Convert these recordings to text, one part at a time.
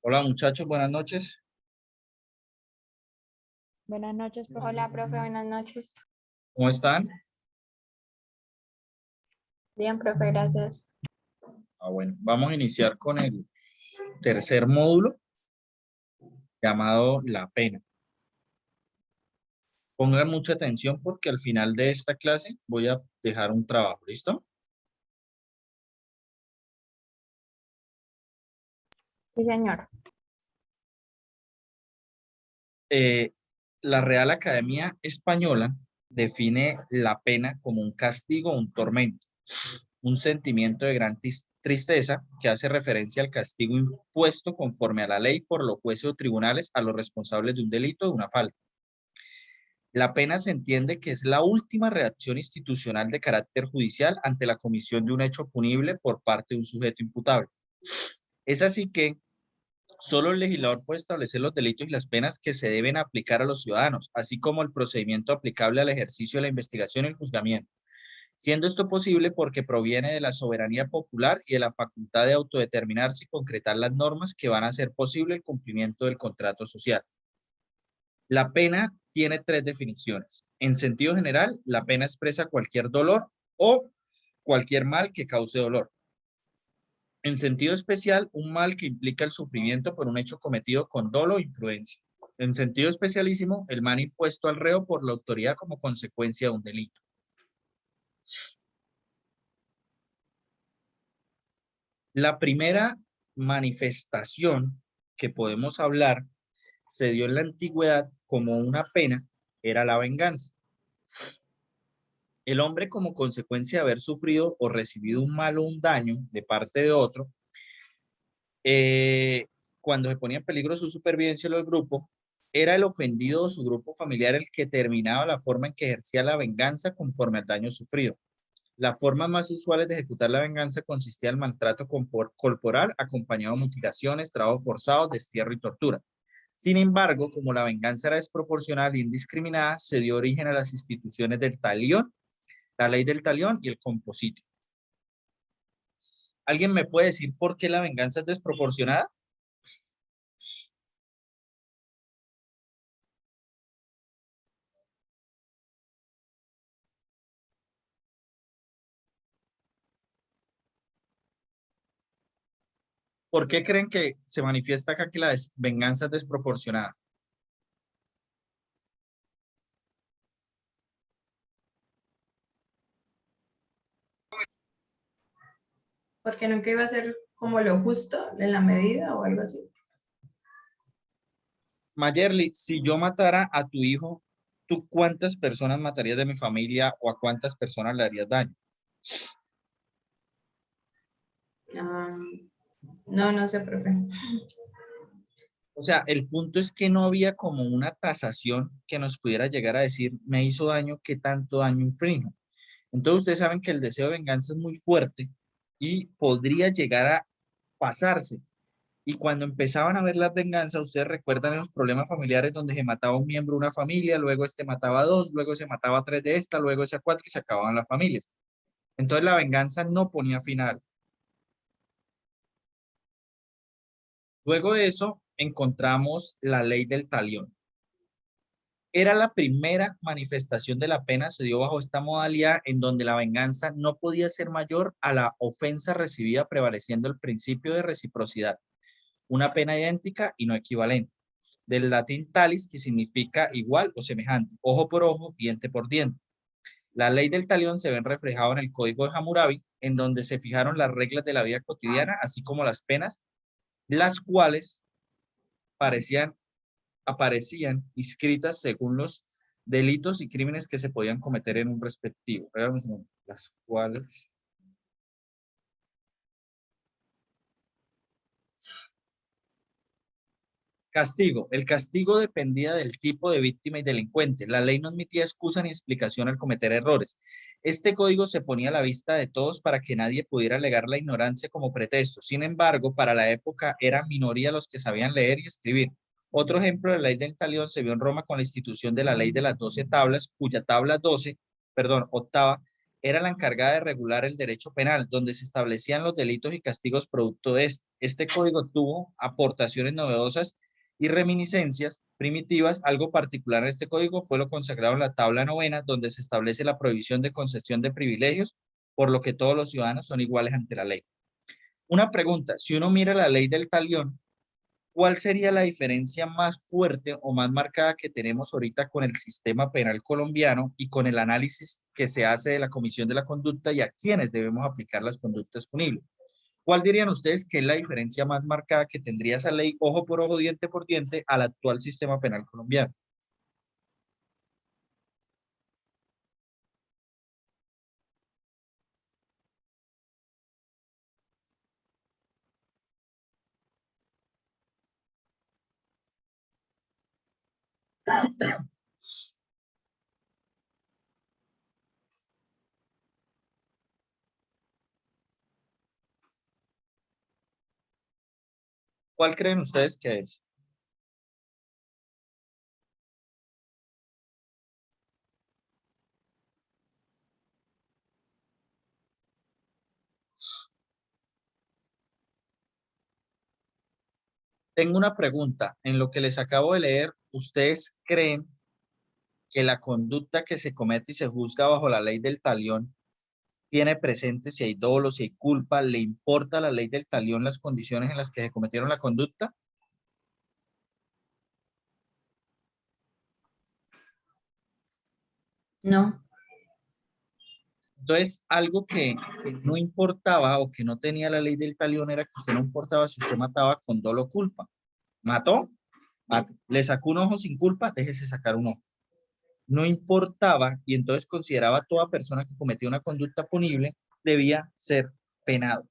Hola muchachos, buenas noches. Buenas noches, profe. Hola, profe, buenas noches. ¿Cómo están? Bien, profe, gracias. Bueno, vamos a iniciar con el tercer módulo llamado la pena. Pongan mucha atención porque al final de esta clase voy a dejar un trabajo, ¿listo? Sí, señor. La Real Academia Española define la pena como un castigo o un tormento, un sentimiento de gran tristeza que hace referencia al castigo impuesto conforme a la ley por los jueces o tribunales a los responsables de un delito o de una falta. La pena se entiende que es la última reacción institucional de carácter judicial ante la comisión de un hecho punible por parte de un sujeto imputable. Es así que solo el legislador puede establecer los delitos y las penas que se deben aplicar a los ciudadanos, así como el procedimiento aplicable al ejercicio de la investigación y el juzgamiento, siendo esto posible porque proviene de la soberanía popular y de la facultad de autodeterminarse y concretar las normas que van a hacer posible el cumplimiento del contrato social. La pena tiene tres definiciones. En sentido general, la pena expresa cualquier dolor o cualquier mal que cause dolor. En sentido especial, un mal que implica el sufrimiento por un hecho cometido con dolo o imprudencia. En sentido especialísimo, el mal impuesto al reo por la autoridad como consecuencia de un delito. La primera manifestación que podemos hablar se dio en la antigüedad como una pena, era la venganza. El hombre, como consecuencia de haber sufrido o recibido un mal o un daño de parte de otro, cuando se ponía en peligro su supervivencia o el grupo, era el ofendido o su grupo familiar el que determinaba la forma en que ejercía la venganza conforme al daño sufrido. Las formas más usuales de ejecutar la venganza consistía en el maltrato corporal acompañado de mutilaciones, trabajo forzado, destierro y tortura. Sin embargo, como la venganza era desproporcional e indiscriminada, se dio origen a las instituciones del talión, la ley del talión y el compositio. ¿Alguien me puede decir por qué la venganza es desproporcionada? ¿Por qué creen que se manifiesta acá que la venganza es desproporcionada? Porque nunca iba a ser como lo justo en la medida o algo así. Mayerly, si yo matara a tu hijo, ¿tú cuántas personas matarías de mi familia o a cuántas personas le harías daño? No sé, profe. O sea, el punto es que no había como una tasación que nos pudiera llegar a decir, me hizo daño, ¿qué tanto daño inflijo? Entonces ustedes saben que el deseo de venganza es muy fuerte y podría llegar a pasarse. Y cuando empezaban a ver las venganzas, ustedes recuerdan esos problemas familiares donde se mataba un miembro de una familia, luego este mataba a dos, luego se mataba a tres de esta, luego ese a cuatro y se acababan las familias. Entonces la venganza no ponía final. Luego de eso encontramos la ley del talión. Era la primera manifestación de la pena, se dio bajo esta modalidad en donde la venganza no podía ser mayor a la ofensa recibida, prevaleciendo el principio de reciprocidad. Una pena idéntica y no equivalente. Del latín talis, que significa igual o semejante, ojo por ojo, diente por diente. La ley del talión se ve reflejada en el Código de Hammurabi, en donde se fijaron las reglas de la vida cotidiana, así como las penas, las cuales aparecían inscritas según los delitos y crímenes que se podían cometer en un respectivo. Las cuales... Castigo. El castigo dependía del tipo de víctima y delincuente. La ley no admitía excusa ni explicación al cometer errores. Este código se ponía a la vista de todos para que nadie pudiera alegar la ignorancia como pretexto. Sin embargo, para la época eran minoría los que sabían leer y escribir. Otro ejemplo de la ley del talión se vio en Roma con la institución de la ley de las 12 tablas, cuya tabla 12, perdón, octava, era la encargada de regular el derecho penal, donde se establecían los delitos y castigos producto de este. Este código tuvo aportaciones novedosas y reminiscencias primitivas. Algo particular en este código fue lo consagrado en la tabla novena, donde se establece la prohibición de concesión de privilegios, por lo que todos los ciudadanos son iguales ante la ley. Una pregunta, si uno mira la ley del talión, ¿cuál sería la diferencia más fuerte o más marcada que tenemos ahorita con el sistema penal colombiano y con el análisis que se hace de la Comisión de la Conducta y a quienes debemos aplicar las conductas punibles? ¿Cuál dirían ustedes que es la diferencia más marcada que tendría esa ley ojo por ojo, diente por diente al actual sistema penal colombiano? ¿Cuál creen ustedes que es? Tengo una pregunta. En lo que les acabo de leer, ¿ustedes creen que la conducta que se comete y se juzga bajo la ley del talión tiene presente si hay dolo, si hay culpa, le importa a la ley del talión las condiciones en las que se cometieron la conducta? No, Entonces, algo que no importaba o que no tenía la ley del talión era que usted no importaba si usted mataba con dolo o culpa. ¿Mató? Le sacó un ojo sin culpa, déjese sacar un ojo. No importaba y entonces consideraba a toda persona que cometía una conducta punible debía ser penado.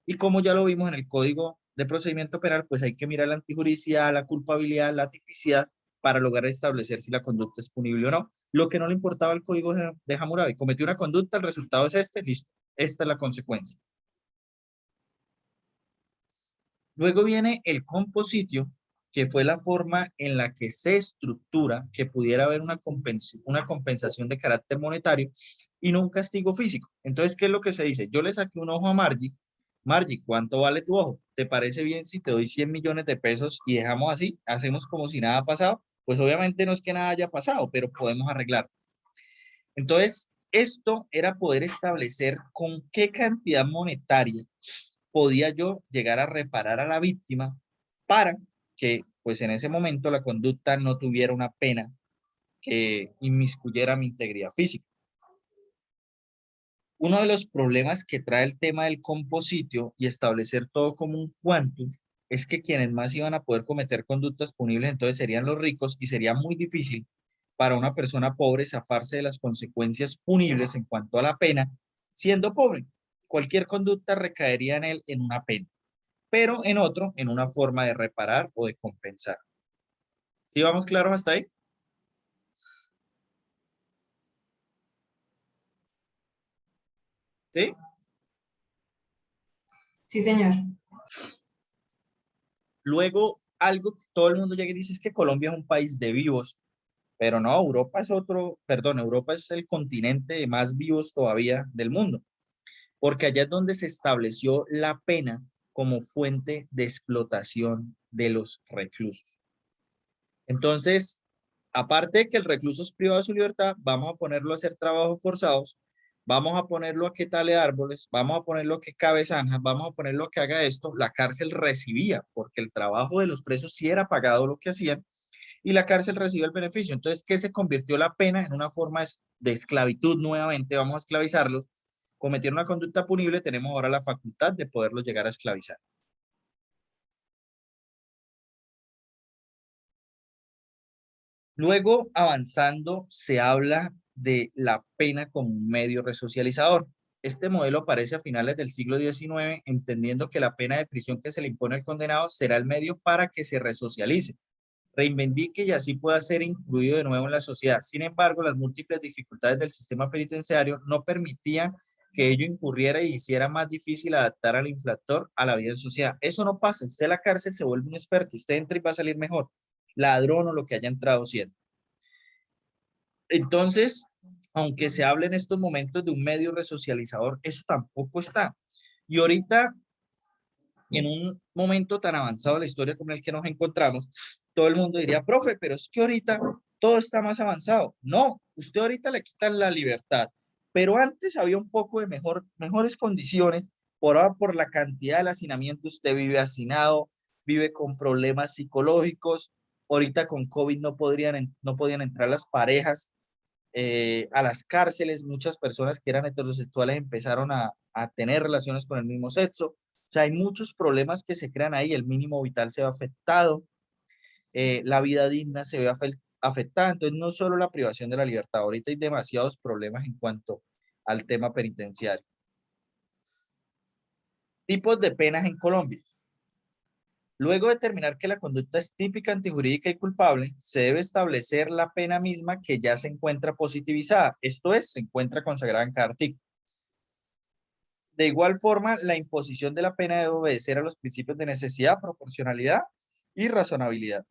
Y como ya lo vimos en el Código de Procedimiento Penal, pues hay que mirar la antijuricidad, la culpabilidad, la tipicidad para lograr establecer si la conducta es punible o no. Lo que no le importaba al Código de Hammurabi, cometió una conducta, el resultado es este, listo, esta es la consecuencia. Luego viene el compositio, que fue la forma en la que se estructura que pudiera haber una compensación de carácter monetario y no un castigo físico. Entonces, ¿qué es lo que se dice? Yo le saqué un ojo a Margie. Margie, ¿cuánto vale tu ojo? ¿Te parece bien si te doy 100 millones de pesos y dejamos así? Hacemos como si nada ha pasado. Pues obviamente no es que nada haya pasado, pero podemos arreglar. Entonces, esto era poder establecer con qué cantidad monetaria podía yo llegar a reparar a la víctima para que, pues en ese momento, la conducta no tuviera una pena que inmiscuyera mi integridad física. Uno de los problemas que trae el tema del compositio y establecer todo como un quantum es que quienes más iban a poder cometer conductas punibles entonces serían los ricos y sería muy difícil para una persona pobre zafarse de las consecuencias punibles en cuanto a la pena siendo pobre. Cualquier conducta recaería en él en una pena, pero en otro, en una forma de reparar o de compensar. ¿Sí vamos claros hasta ahí? ¿Sí? sí, señor. Luego, algo que todo el mundo llega y dice es que Colombia es un país de vivos, pero no, Europa es otro, perdón, Europa es el continente más vivos todavía del mundo, porque allá es donde se estableció la pena como fuente de explotación de los reclusos. Entonces, aparte de que el recluso es privado de su libertad, vamos a ponerlo a hacer trabajos forzados, vamos a ponerlo a que tale árboles, vamos a ponerlo a que cabe zanjas, vamos a ponerlo a que haga esto. La cárcel recibía, porque el trabajo de los presos sí era pagado lo que hacían, y la cárcel recibe el beneficio. Entonces, ¿qué se convirtió la pena? En una forma de esclavitud nuevamente, vamos a esclavizarlos. Cometieron una conducta punible, tenemos ahora la facultad de poderlos llegar a esclavizar. Luego, avanzando, se habla de la pena como un medio resocializador. Este modelo aparece a finales del siglo XIX, entendiendo que la pena de prisión que se le impone al condenado será el medio para que se resocialice, reivindique y así pueda ser incluido de nuevo en la sociedad. Sin embargo, las múltiples dificultades del sistema penitenciario no permitían que ello incurriera y hiciera más difícil adaptar al infractor a la vida en sociedad. Eso no pasa. Usted en la cárcel se vuelve un experto, usted entra y va a salir mejor, ladrón o lo que haya entrado siendo. Entonces, aunque se hable en estos momentos de un medio resocializador, eso tampoco está. Y ahorita, en un momento tan avanzado de la historia como el que nos encontramos, todo el mundo diría, profe, pero es que ahorita todo está más avanzado. No, usted ahorita le quitan la libertad, pero antes había un poco de mejores condiciones. Por la cantidad de hacinamiento, usted vive hacinado, vive con problemas psicológicos. Ahorita con COVID no podían entrar las parejas a las cárceles. Muchas personas que eran heterosexuales empezaron a tener relaciones con el mismo sexo. O sea, hay muchos problemas que se crean ahí. El mínimo vital se ve afectado, la vida digna se ve afectada. Entonces, no solo la privación de la libertad, ahorita hay demasiados problemas en cuanto al tema penitenciario. Tipos de penas en Colombia. Luego de determinar que la conducta es típica, antijurídica y culpable, se debe establecer la pena misma que ya se encuentra positivizada. Esto es, se encuentra consagrada en cada artículo. De igual forma, la imposición de la pena debe obedecer a los principios de necesidad, proporcionalidad y razonabilidad.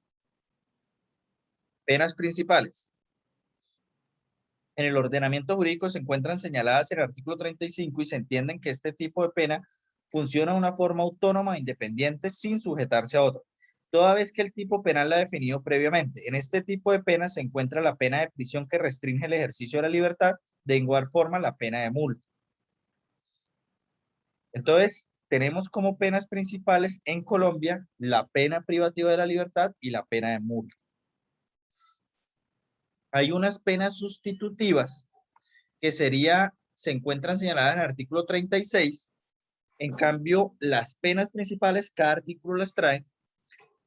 Penas principales. En el ordenamiento jurídico se encuentran señaladas en el artículo 35 y se entienden que este tipo de pena funciona de una forma autónoma e independiente sin sujetarse a otro, toda vez que el tipo penal la ha definido previamente. En este tipo de pena se encuentra la pena de prisión que restringe el ejercicio de la libertad, de igual forma la pena de multa. Entonces, tenemos como penas principales en Colombia la pena privativa de la libertad y la pena de multa. Hay unas penas sustitutivas que se encuentran señaladas en el artículo 36. En cambio, las penas principales, cada artículo las trae,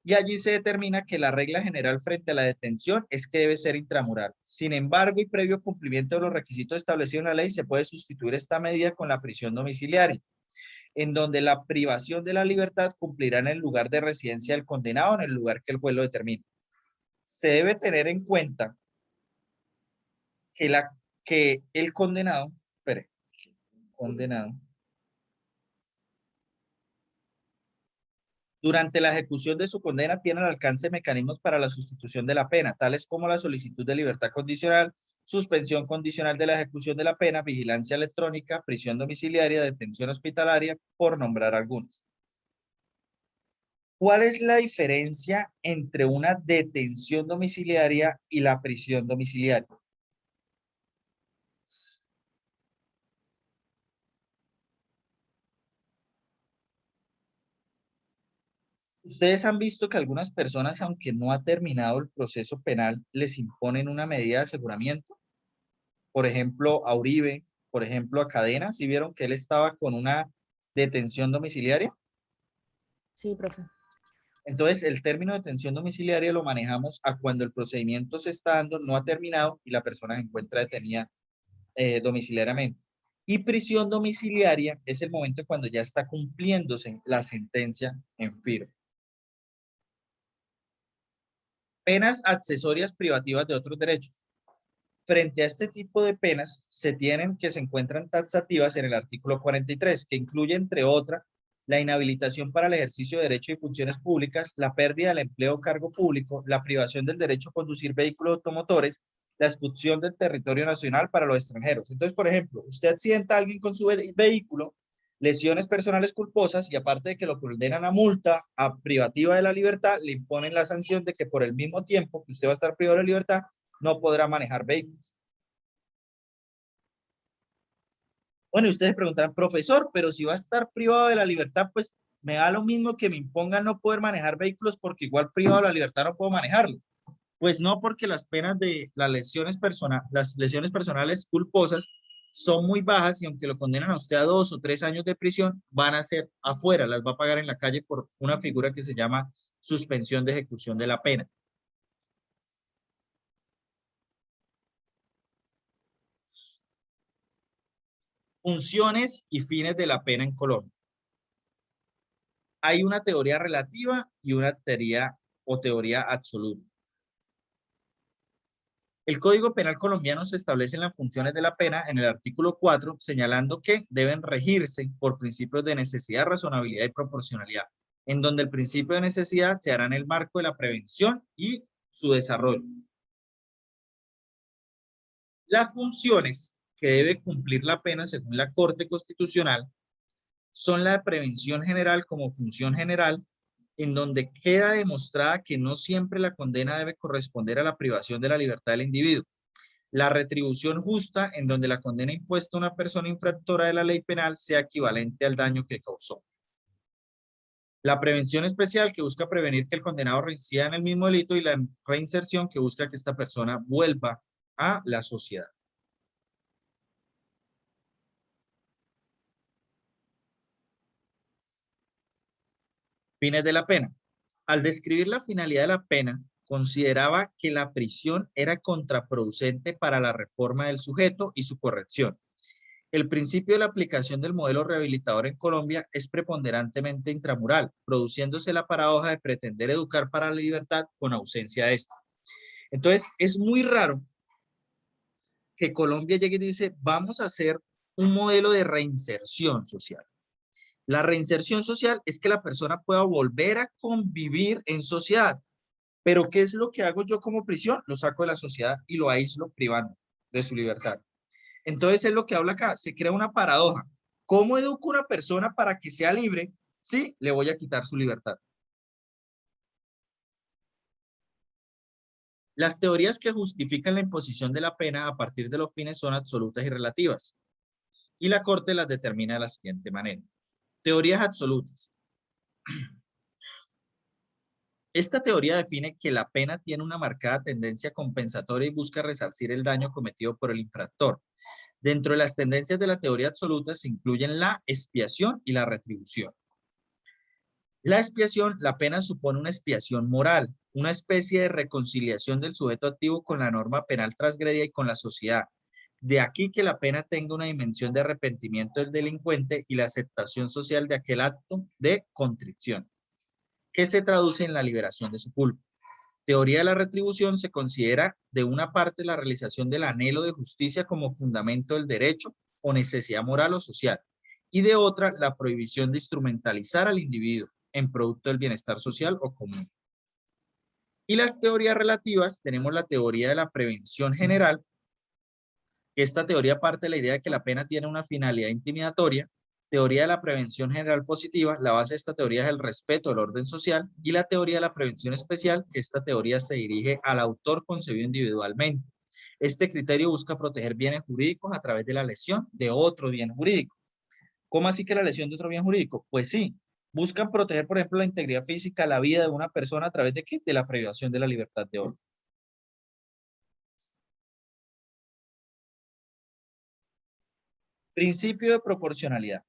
y allí se determina que la regla general frente a la detención es que debe ser intramural. Sin embargo, y previo cumplimiento de los requisitos establecidos en la ley, se puede sustituir esta medida con la prisión domiciliaria, en donde la privación de la libertad cumplirá en el lugar de residencia del condenado, en el lugar que el juez lo determine. Se debe tener en cuenta que el condenado, durante la ejecución de su condena tiene al alcance mecanismos para la sustitución de la pena, tales como la solicitud de libertad condicional, suspensión condicional de la ejecución de la pena, vigilancia electrónica, prisión domiciliaria, detención hospitalaria, por nombrar algunos. ¿Cuál es la diferencia entre una detención domiciliaria y la prisión domiciliaria? Ustedes han visto que algunas personas, aunque no ha terminado el proceso penal, les imponen una medida de aseguramiento. Por ejemplo, a Uribe, por ejemplo, a Cadena, ¿sí vieron que él estaba con una detención domiciliaria? Sí, profe. Entonces, el término de detención domiciliaria lo manejamos a cuando el procedimiento se está dando, no ha terminado y la persona se encuentra detenida domiciliariamente. Y prisión domiciliaria es el momento cuando ya está cumpliéndose la sentencia en firme. Penas accesorias privativas de otros derechos. Frente a este tipo de penas, se encuentran taxativas en el artículo 43, que incluye, entre otras, la inhabilitación para el ejercicio de derechos y funciones públicas, la pérdida del empleo o cargo público, la privación del derecho a conducir vehículos automotores, la expulsión del territorio nacional para los extranjeros. Entonces, por ejemplo, usted accidenta a alguien con su vehículo, lesiones personales culposas, y aparte de que lo condenan a multa, a privativa de la libertad, le imponen la sanción de que por el mismo tiempo que usted va a estar privado de la libertad, no podrá manejar vehículos. Bueno, y ustedes preguntarán, profesor, pero si va a estar privado de la libertad, pues me da lo mismo que me impongan no poder manejar vehículos porque igual privado de la libertad no puedo manejarlo. Pues no, porque las penas de las lesiones personales culposas son muy bajas, y aunque lo condenan a usted a 2 o 3 años de prisión, van a ser afuera, las va a pagar en la calle por una figura que se llama suspensión de ejecución de la pena. Funciones y fines de la pena en Colombia. Hay una teoría relativa y una teoría absoluta. El Código Penal colombiano se establecen las funciones de la pena en el artículo 4, señalando que deben regirse por principios de necesidad, razonabilidad y proporcionalidad, en donde el principio de necesidad se hará en el marco de la prevención y su desarrollo. Las funciones que debe cumplir la pena según la Corte Constitucional son la de prevención general como función general, en donde queda demostrada que no siempre la condena debe corresponder a la privación de la libertad del individuo. La retribución justa, en donde la condena impuesta a una persona infractora de la ley penal sea equivalente al daño que causó. La prevención especial, que busca prevenir que el condenado reincida en el mismo delito, y la reinserción, que busca que esta persona vuelva a la sociedad. Fines de la pena. Al describir la finalidad de la pena, consideraba que la prisión era contraproducente para la reforma del sujeto y su corrección. El principio de la aplicación del modelo rehabilitador en Colombia es preponderantemente intramural, produciéndose la paradoja de pretender educar para la libertad con ausencia de esta. Entonces, es muy raro que Colombia llegue y dice, vamos a hacer un modelo de reinserción social. La reinserción social es que la persona pueda volver a convivir en sociedad. Pero ¿qué es lo que hago yo como prisión? Lo saco de la sociedad y lo aíslo privando de su libertad. Entonces es lo que habla acá, se crea una paradoja. ¿Cómo educo a una persona para que sea libre? Sí, le voy a quitar su libertad. Las teorías que justifican la imposición de la pena a partir de los fines son absolutas y relativas, y la Corte las determina de la siguiente manera. Teorías absolutas. Esta teoría define que la pena tiene una marcada tendencia compensatoria y busca resarcir el daño cometido por el infractor. Dentro de las tendencias de la teoría absoluta se incluyen la expiación y la retribución. La expiación, la pena supone una expiación moral, una especie de reconciliación del sujeto activo con la norma penal transgredida y con la sociedad. De aquí que la pena tenga una dimensión de arrepentimiento del delincuente y la aceptación social de aquel acto de contrición, que se traduce en la liberación de su culpa. Teoría de la retribución se considera de una parte la realización del anhelo de justicia como fundamento del derecho o necesidad moral o social, y de otra la prohibición de instrumentalizar al individuo en producto del bienestar social o común. Y las teorías relativas, tenemos la teoría de la prevención general. Esta teoría parte de la idea de que la pena tiene una finalidad intimidatoria. Teoría de la prevención general positiva, la base de esta teoría es el respeto del orden social, y la teoría de la prevención especial, que esta teoría se dirige al autor concebido individualmente. Este criterio busca proteger bienes jurídicos a través de la lesión de otro bien jurídico. ¿Cómo así que la lesión de otro bien jurídico? Pues sí, buscan proteger, por ejemplo, la integridad física, la vida de una persona a través de ¿qué? De la privación de la libertad de otro. Principio de proporcionalidad.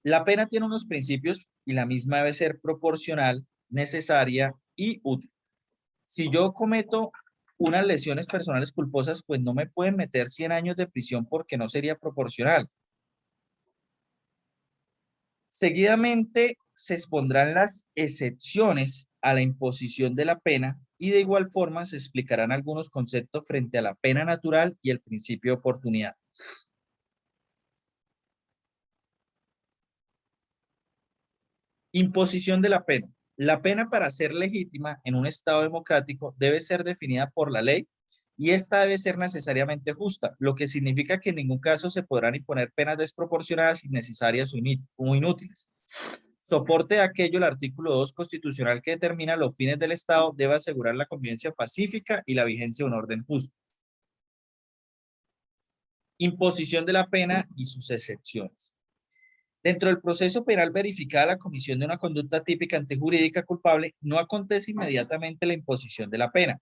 La pena tiene unos principios y la misma debe ser proporcional, necesaria y útil. Si yo cometo unas lesiones personales culposas, pues no me pueden meter 100 años de prisión porque no sería proporcional. Seguidamente se expondrán las excepciones a la imposición de la pena y de igual forma se explicarán algunos conceptos frente a la pena natural y el principio de oportunidad. Imposición de la pena. La pena, para ser legítima en un Estado democrático, debe ser definida por la ley y esta debe ser necesariamente justa, lo que significa que en ningún caso se podrán imponer penas desproporcionadas, innecesarias o inútiles. Soporte de aquello, el artículo 2 constitucional, que determina los fines del Estado, debe asegurar la convivencia pacífica y la vigencia de un orden justo. Imposición de la pena y sus excepciones. Dentro del proceso penal verificada la comisión de una conducta típica antijurídica culpable, no acontece inmediatamente la imposición de la pena.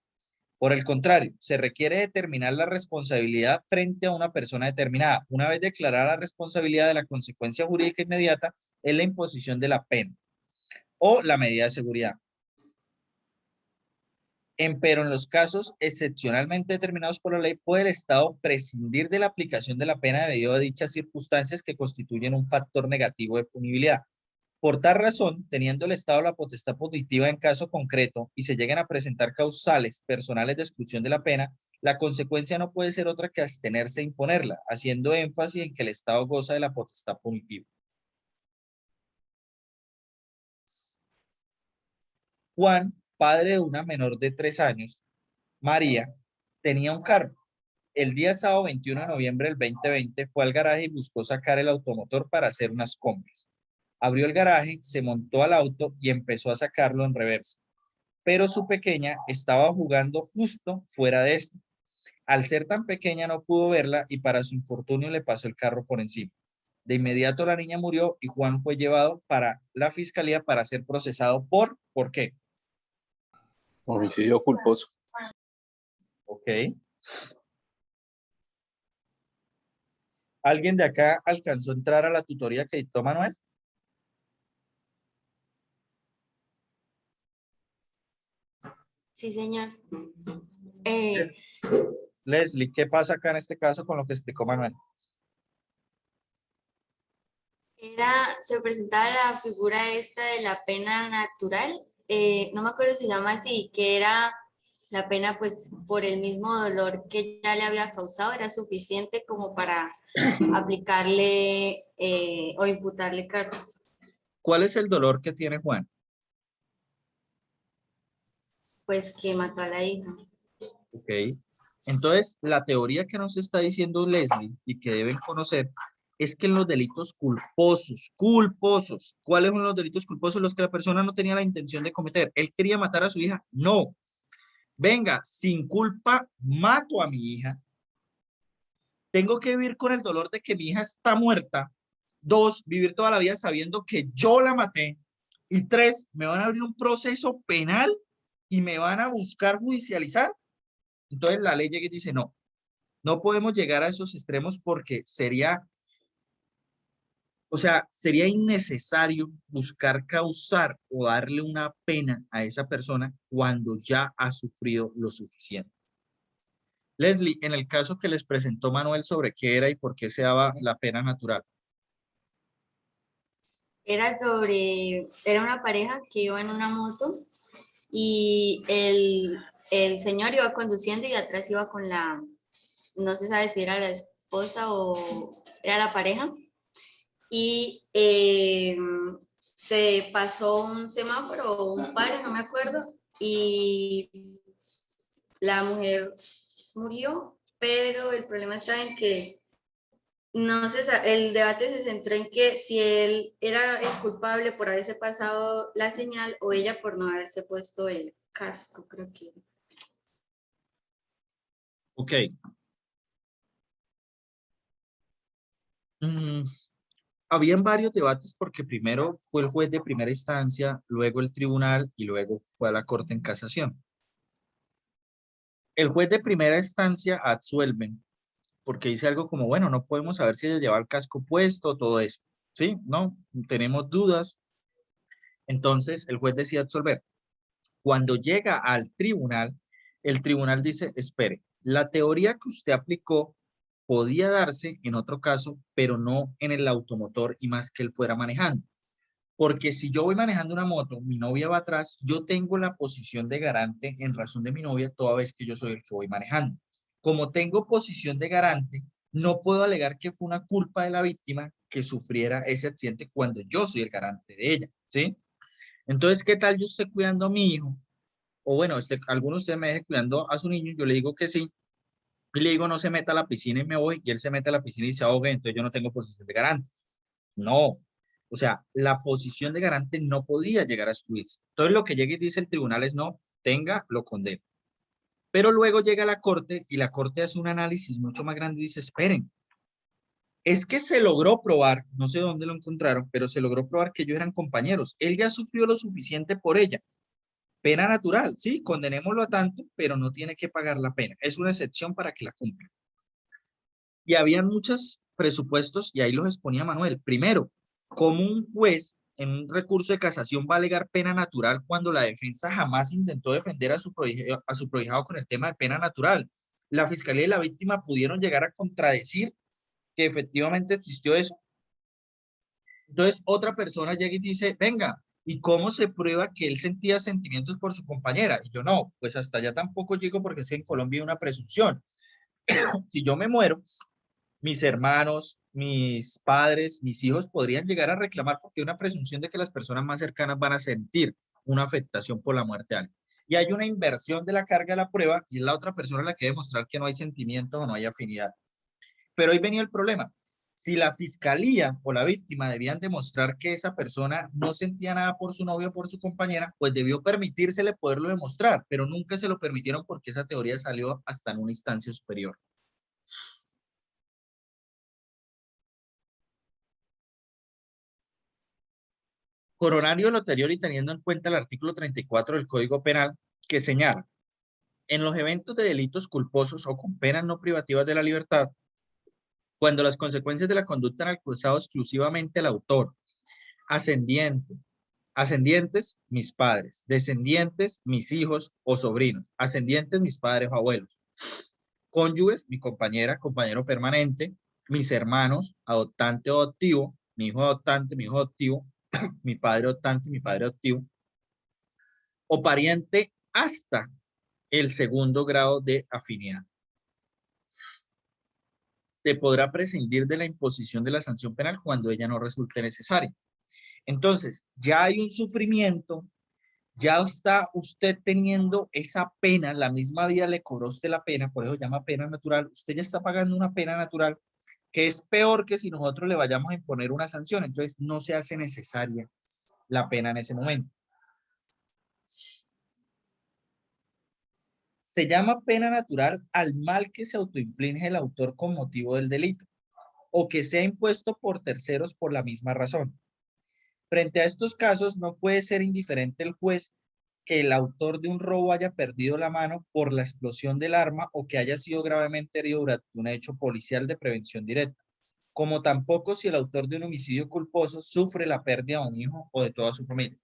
Por el contrario, se requiere determinar la responsabilidad frente a una persona determinada. Una vez declarada la responsabilidad, de la consecuencia jurídica inmediata es la imposición de la pena o la medida de seguridad. Pero en los casos excepcionalmente determinados por la ley, puede el Estado prescindir de la aplicación de la pena debido a dichas circunstancias que constituyen un factor negativo de punibilidad. Por tal razón, teniendo el Estado la potestad punitiva en caso concreto y se llegan a presentar causales personales de exclusión de la pena, la consecuencia no puede ser otra que abstenerse de imponerla, haciendo énfasis en que el Estado goza de la potestad punitiva. Juan, padre de una menor de 3 años, María, tenía un carro. El día sábado 21 de noviembre del 2020 fue al garaje y buscó sacar el automotor para hacer unas compras. Abrió el garaje, se montó al auto y empezó a sacarlo en reversa. Pero su pequeña estaba jugando justo fuera de este. Al ser tan pequeña no pudo verla y para su infortunio le pasó el carro por encima. De inmediato la niña murió y Juan fue llevado para la fiscalía para ser procesado ¿por qué? Homicidio culposo. Ok. ¿Alguien de acá alcanzó a entrar a la tutoría que dictó Manuel? Sí, señor. Leslie, ¿qué pasa acá en este caso con lo que explicó Manuel? Se presentaba la figura esta de la pena natural, no me acuerdo si se llama así, que era la pena pues por el mismo dolor que ya le había causado, era suficiente como para aplicarle o imputarle cargos. ¿Cuál es el dolor que tiene Juan? Pues que mató a la hija. Ok. Entonces, la teoría que nos está diciendo Leslie y que deben conocer es que en los delitos culposos, ¿cuáles son los delitos culposos? Los que la persona no tenía la intención de cometer. ¿Él quería matar a su hija? No. Venga, sin culpa, mato a mi hija. Tengo que vivir con el dolor de que mi hija está muerta. 2, vivir toda la vida sabiendo que yo la maté. Y 3, me van a abrir un proceso penal y me van a buscar judicializar. Entonces la ley llega y dice, no, no podemos llegar a esos extremos porque sería innecesario buscar causar o darle una pena a esa persona cuando ya ha sufrido lo suficiente. Leslie, en el caso que les presentó Manuel sobre qué era y por qué se daba la pena natural. Era una pareja que iba en una moto y el señor iba conduciendo y atrás iba con no se sabe si era la esposa o era la pareja. Y se pasó un semáforo o un pare, no me acuerdo, y la mujer murió, pero el problema está en que el debate se centró en que si él era el culpable por haberse pasado la señal o ella por no haberse puesto el casco, creo que. Ok. Habían varios debates porque primero fue el juez de primera instancia, luego el tribunal y luego fue a la corte en casación. El juez de primera instancia absuelven porque dice algo como, bueno, no podemos saber si ella lleva el casco puesto, todo eso. ¿Sí? No, tenemos dudas. Entonces el juez decide absolver. Cuando llega al tribunal, el tribunal dice, espere, la teoría que usted aplicó podía darse en otro caso, pero no en el automotor y más que él fuera manejando. Porque si yo voy manejando una moto, mi novia va atrás, yo tengo la posición de garante en razón de mi novia toda vez que yo soy el que voy manejando. Como tengo posición de garante, no puedo alegar que fue una culpa de la víctima que sufriera ese accidente cuando yo soy el garante de ella, ¿sí? Entonces, ¿qué tal yo esté cuidando a mi hijo? O bueno, alguno de ustedes me deje cuidando a su niño, yo le digo que sí, y le digo no se meta a la piscina y me voy, y él se mete a la piscina y se ahoga, entonces yo no tengo posición de garante. No, o sea, la posición de garante no podía llegar a excluirse. Entonces lo que llega y dice el tribunal es no, tenga, lo condena. Pero luego llega la corte y la corte hace un análisis mucho más grande y dice, esperen, es que se logró probar, no sé dónde lo encontraron, pero se logró probar que ellos eran compañeros. Él ya sufrió lo suficiente por ella. Pena natural, sí, condenémoslo a tanto, pero no tiene que pagar la pena. Es una excepción para que la cumpla. Y había muchos presupuestos y ahí los exponía Manuel. Primero, ¿cómo un juez en un recurso de casación va a alegar pena natural cuando la defensa jamás intentó defender a su prohijado con el tema de pena natural? La fiscalía y la víctima pudieron llegar a contradecir que efectivamente existió eso. Entonces, otra persona llega y dice, venga, ¿y cómo se prueba que él sentía sentimientos por su compañera? Y yo no, pues hasta allá tampoco llego porque es que en Colombia hay una presunción. Si yo me muero, mis hermanos, mis padres, mis hijos podrían llegar a reclamar porque hay una presunción de que las personas más cercanas van a sentir una afectación por la muerte de alguien. y hay una inversión de la carga de la prueba y es la otra persona la que debe demostrar que no hay sentimientos o no hay afinidad. Pero ahí venía el problema. Si la fiscalía o la víctima debían demostrar que esa persona no sentía nada por su novio o por su compañera, pues debió permitírsele poderlo demostrar, pero nunca se lo permitieron porque esa teoría salió hasta en una instancia superior. Coronario lo anterior y teniendo en cuenta el artículo 34 del Código Penal, que señala, en los eventos de delitos culposos o con penas no privativas de la libertad, cuando las consecuencias de la conducta han alcanzado exclusivamente al autor, ascendientes, mis padres, descendientes, mis hijos o sobrinos, ascendientes, mis padres o abuelos, cónyuges, mi compañera, compañero permanente, mis hermanos, adoptante o adoptivo, mi hijo adoptante, mi hijo adoptivo, mi padre adoptante, mi padre adoptivo, o pariente hasta el segundo grado de afinidad. Se podrá prescindir de la imposición de la sanción penal cuando ella no resulte necesaria. Entonces, ya hay un sufrimiento, ya está usted teniendo esa pena, la misma vida le cobró usted la pena, por eso se llama pena natural, usted ya está pagando una pena natural que es peor que si nosotros le vayamos a imponer una sanción, entonces no se hace necesaria la pena en ese momento. Se llama pena natural al mal que se autoinflige el autor con motivo del delito o que sea impuesto por terceros por la misma razón. Frente a estos casos, no puede ser indiferente el juez que el autor de un robo haya perdido la mano por la explosión del arma o que haya sido gravemente herido durante un hecho policial de prevención directa, como tampoco si el autor de un homicidio culposo sufre la pérdida de un hijo o de toda su familia.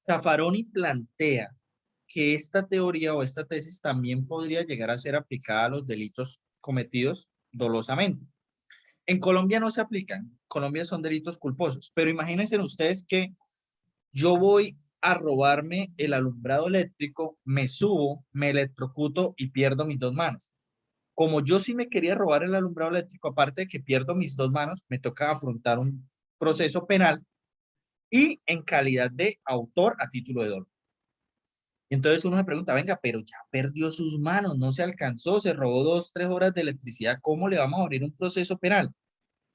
Zaffaroni plantea que esta teoría o esta tesis también podría llegar a ser aplicada a los delitos cometidos dolosamente. En Colombia no se aplican, en Colombia son delitos culposos, pero imagínense ustedes que yo voy a robarme el alumbrado eléctrico, me subo, me electrocuto y pierdo mis dos manos. Como yo sí me quería robar el alumbrado eléctrico, aparte de que pierdo mis dos manos, me toca afrontar un proceso penal y en calidad de autor a título de dolo. Entonces uno se pregunta, venga, pero ya perdió sus manos, no se alcanzó, se robó 2, 3 horas de electricidad, ¿cómo le vamos a abrir un proceso penal?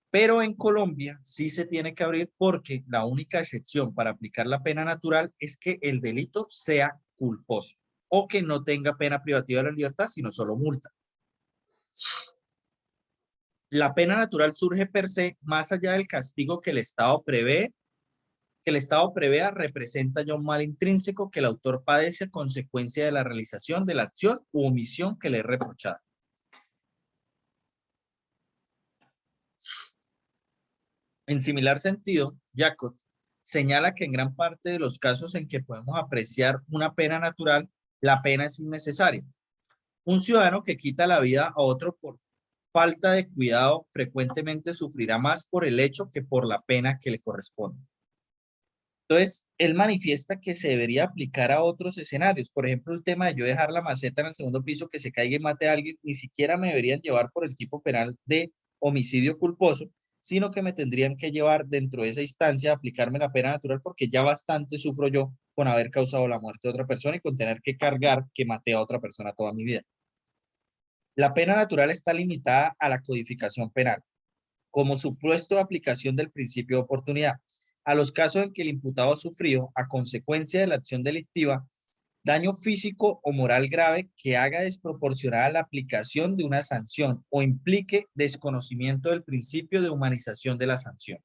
Pero en Colombia sí se tiene que abrir porque la única excepción para aplicar la pena natural es que el delito sea culposo o que no tenga pena privativa de la libertad, sino solo multa. La pena natural surge per se más allá del castigo que el Estado prevé, que el Estado prevea representa ya un mal intrínseco que el autor padece a consecuencia de la realización de la acción u omisión que le es reprochada. En similar sentido, Jacob señala que en gran parte de los casos en que podemos apreciar una pena natural, la pena es innecesaria. Un ciudadano que quita la vida a otro por falta de cuidado frecuentemente sufrirá más por el hecho que por la pena que le corresponde. Entonces, él manifiesta que se debería aplicar a otros escenarios. Por ejemplo, el tema de yo dejar la maceta en el segundo piso, que se caiga y mate a alguien, ni siquiera me deberían llevar por el tipo penal de homicidio culposo, sino que me tendrían que llevar dentro de esa instancia a aplicarme la pena natural porque ya bastante sufro yo con haber causado la muerte de otra persona y con tener que cargar que maté a otra persona toda mi vida. La pena natural está limitada a la codificación penal como supuesto de aplicación del principio de oportunidad, a los casos en que el imputado ha sufrido, a consecuencia de la acción delictiva, daño físico o moral grave que haga desproporcionada la aplicación de una sanción o implique desconocimiento del principio de humanización de la sanción.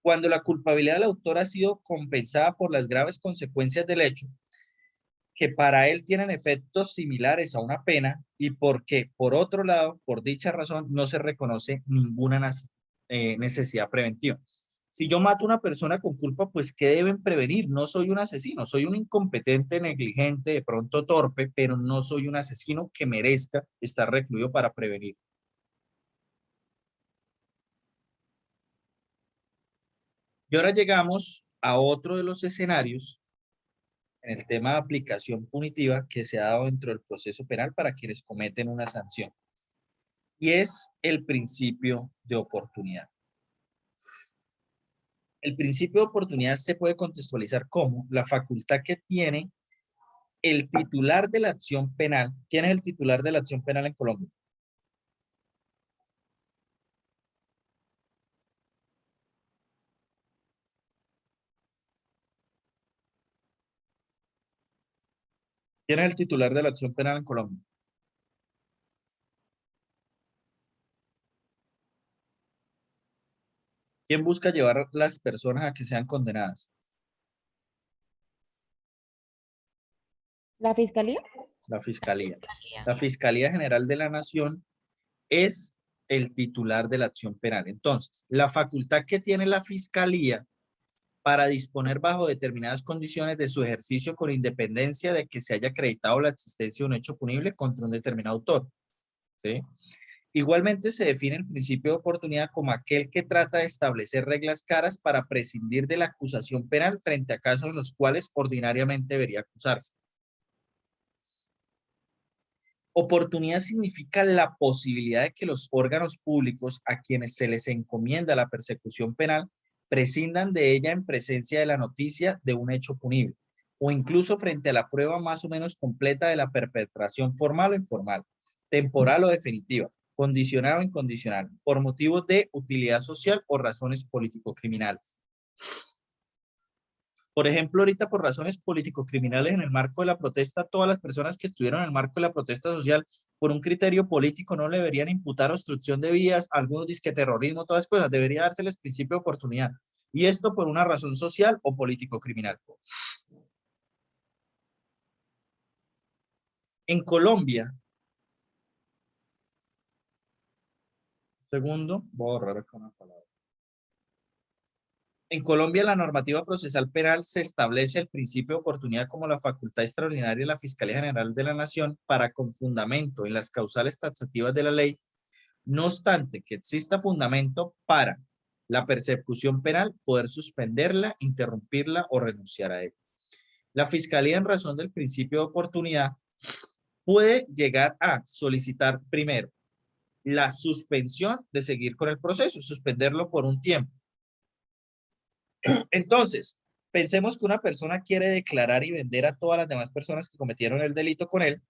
Cuando la culpabilidad del autor ha sido compensada por las graves consecuencias del hecho, que para él tienen efectos similares a una pena y porque, por otro lado, por dicha razón, no se reconoce ninguna necesidad preventiva. Si yo mato a una persona con culpa, pues ¿qué deben prevenir? No soy un asesino, soy un incompetente, negligente, de pronto torpe, pero no soy un asesino que merezca estar recluido para prevenir. Y ahora llegamos a otro de los escenarios en el tema de aplicación punitiva que se ha dado dentro del proceso penal para quienes cometen una sanción. Y es el principio de oportunidad. El principio de oportunidad se puede contextualizar como la facultad que tiene el titular de la acción penal. ¿Quién es el titular de la acción penal en Colombia? ¿Quién es el titular de la acción penal en Colombia? ¿Quién busca llevar a las personas a que sean condenadas? ¿La fiscalía? La Fiscalía. La Fiscalía General de la Nación es el titular de la acción penal. Entonces, la facultad que tiene la Fiscalía para disponer bajo determinadas condiciones de su ejercicio con independencia de que se haya acreditado la existencia de un hecho punible contra un determinado autor. ¿Sí? Igualmente se define el principio de oportunidad como aquel que trata de establecer reglas claras para prescindir de la acusación penal frente a casos en los cuales ordinariamente debería acusarse. Oportunidad significa la posibilidad de que los órganos públicos a quienes se les encomienda la persecución penal prescindan de ella en presencia de la noticia de un hecho punible, o incluso frente a la prueba más o menos completa de la perpetración formal o informal, temporal o definitiva, condicional o incondicional, por motivos de utilidad social o razones político-criminales. Por ejemplo, ahorita por razones político-criminales en el marco de la protesta, todas las personas que estuvieron en el marco de la protesta social por un criterio político no le deberían imputar obstrucción de vías, algunos disque terrorismo, todas cosas, debería dárseles principio de oportunidad. Y esto por una razón social o político-criminal. En Colombia, segundo, voy a borrar acá una palabra. En Colombia, la normativa procesal penal se establece el principio de oportunidad como la facultad extraordinaria de la Fiscalía General de la Nación para, con fundamento en las causales taxativas de la ley, no obstante que exista fundamento para la persecución penal, poder suspenderla, interrumpirla o renunciar a ella. La Fiscalía, en razón del principio de oportunidad, puede llegar a solicitar primero la suspensión de seguir con el proceso, suspenderlo por un tiempo. Entonces, pensemos que una persona quiere declarar y vender a todas las demás personas que cometieron el delito con él.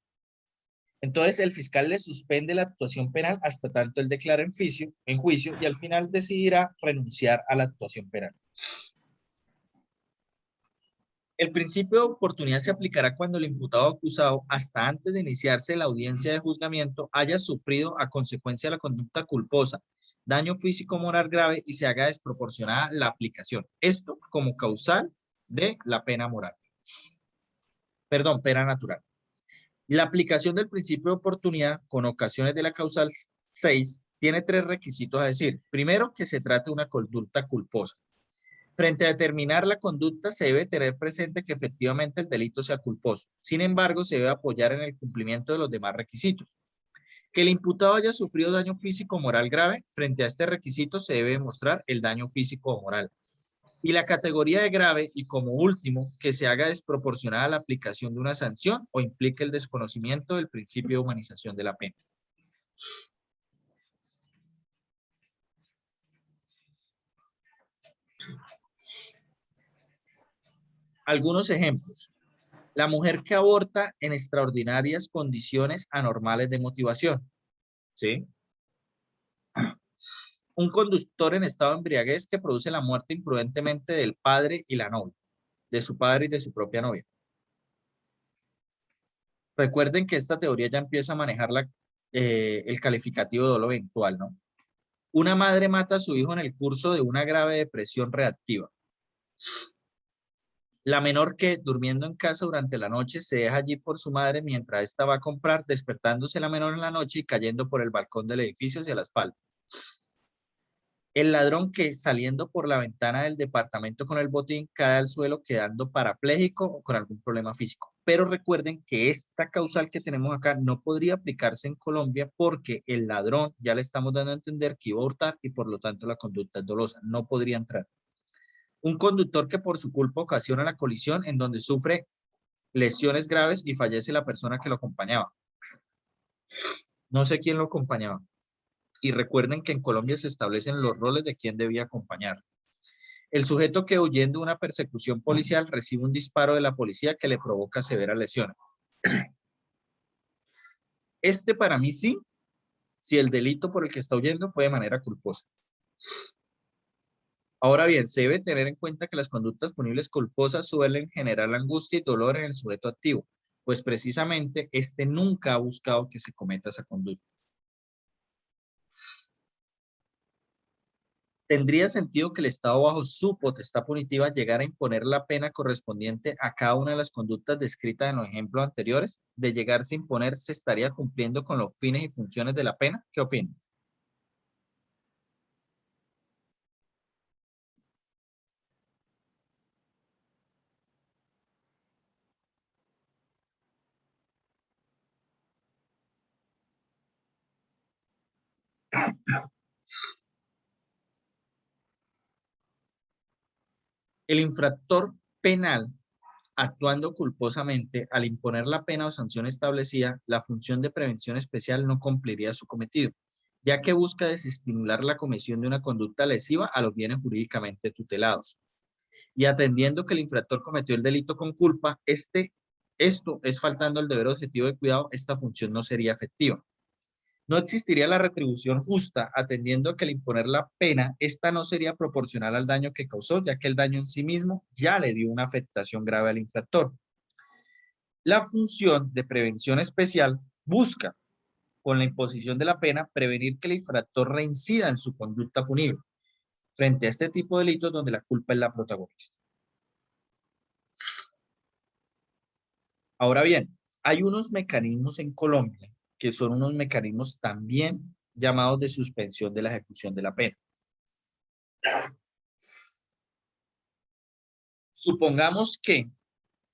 Entonces, el fiscal le suspende la actuación penal hasta tanto él declare en juicio y al final decidirá renunciar a la actuación penal. El principio de oportunidad se aplicará cuando el imputado o acusado, hasta antes de iniciarse la audiencia de juzgamiento, haya sufrido a consecuencia de la conducta culposa daño físico moral grave y se haga desproporcionada la aplicación. Esto como causal de la pena moral. Perdón, pena natural. La aplicación del principio de oportunidad con ocasiones de la causal 6 tiene 3 requisitos a decir. Primero, que se trate de una conducta culposa. Frente a determinar la conducta se debe tener presente que efectivamente el delito sea culposo. Sin embargo, se debe apoyar en el cumplimiento de los demás requisitos. Que el imputado haya sufrido daño físico o moral grave, frente a este requisito se debe demostrar el daño físico o moral. Y la categoría de grave, y como último, que se haga desproporcionada la aplicación de una sanción o implique el desconocimiento del principio de humanización de la pena. Algunos ejemplos. La mujer que aborta en extraordinarias condiciones anormales de motivación. ¿Sí? Un conductor en estado de embriaguez que produce la muerte imprudentemente del padre y la novia, de su padre y de su propia novia. Recuerden que esta teoría ya empieza a manejar el calificativo de dolo eventual, ¿no? Una madre mata a su hijo en el curso de una grave depresión reactiva. La menor que, durmiendo en casa durante la noche, se deja allí por su madre mientras ésta va a comprar, despertándose la menor en la noche y cayendo por el balcón del edificio hacia el asfalto. El ladrón que, saliendo por la ventana del departamento con el botín, cae al suelo quedando parapléjico o con algún problema físico. Pero recuerden que esta causal que tenemos acá no podría aplicarse en Colombia porque el ladrón ya le estamos dando a entender que iba a hurtar y por lo tanto la conducta es dolosa. No podría entrar. Un conductor que por su culpa ocasiona la colisión en donde sufre lesiones graves y fallece la persona que lo acompañaba. No sé quién lo acompañaba. Y recuerden que en Colombia se establecen los roles de quién debía acompañar. El sujeto que huyendo de una persecución policial recibe un disparo de la policía que le provoca severas lesiones. Este para mí sí, si el delito por el que está huyendo fue de manera culposa. Ahora bien, se debe tener en cuenta que las conductas punibles culposas suelen generar angustia y dolor en el sujeto activo, pues precisamente este nunca ha buscado que se cometa esa conducta. ¿Tendría sentido que el Estado bajo su potestad punitiva llegara a imponer la pena correspondiente a cada una de las conductas descritas en los ejemplos anteriores? De llegarse a imponer, ¿se estaría cumpliendo con los fines y funciones de la pena? ¿Qué opinan? El infractor penal, actuando culposamente, al imponer la pena o sanción establecida, la función de prevención especial no cumpliría su cometido, ya que busca desestimular la comisión de una conducta lesiva a los bienes jurídicamente tutelados. Y atendiendo que el infractor cometió el delito con culpa, esto es faltando al deber objetivo de cuidado, esta función no sería efectiva. No existiría la retribución justa, atendiendo que al imponer la pena, esta no sería proporcional al daño que causó, ya que el daño en sí mismo ya le dio una afectación grave al infractor. La función de prevención especial busca, con la imposición de la pena, prevenir que el infractor reincida en su conducta punible, frente a este tipo de delitos donde la culpa es la protagonista. Ahora bien, hay unos mecanismos en Colombia que son unos mecanismos también llamados de suspensión de la ejecución de la pena. Supongamos que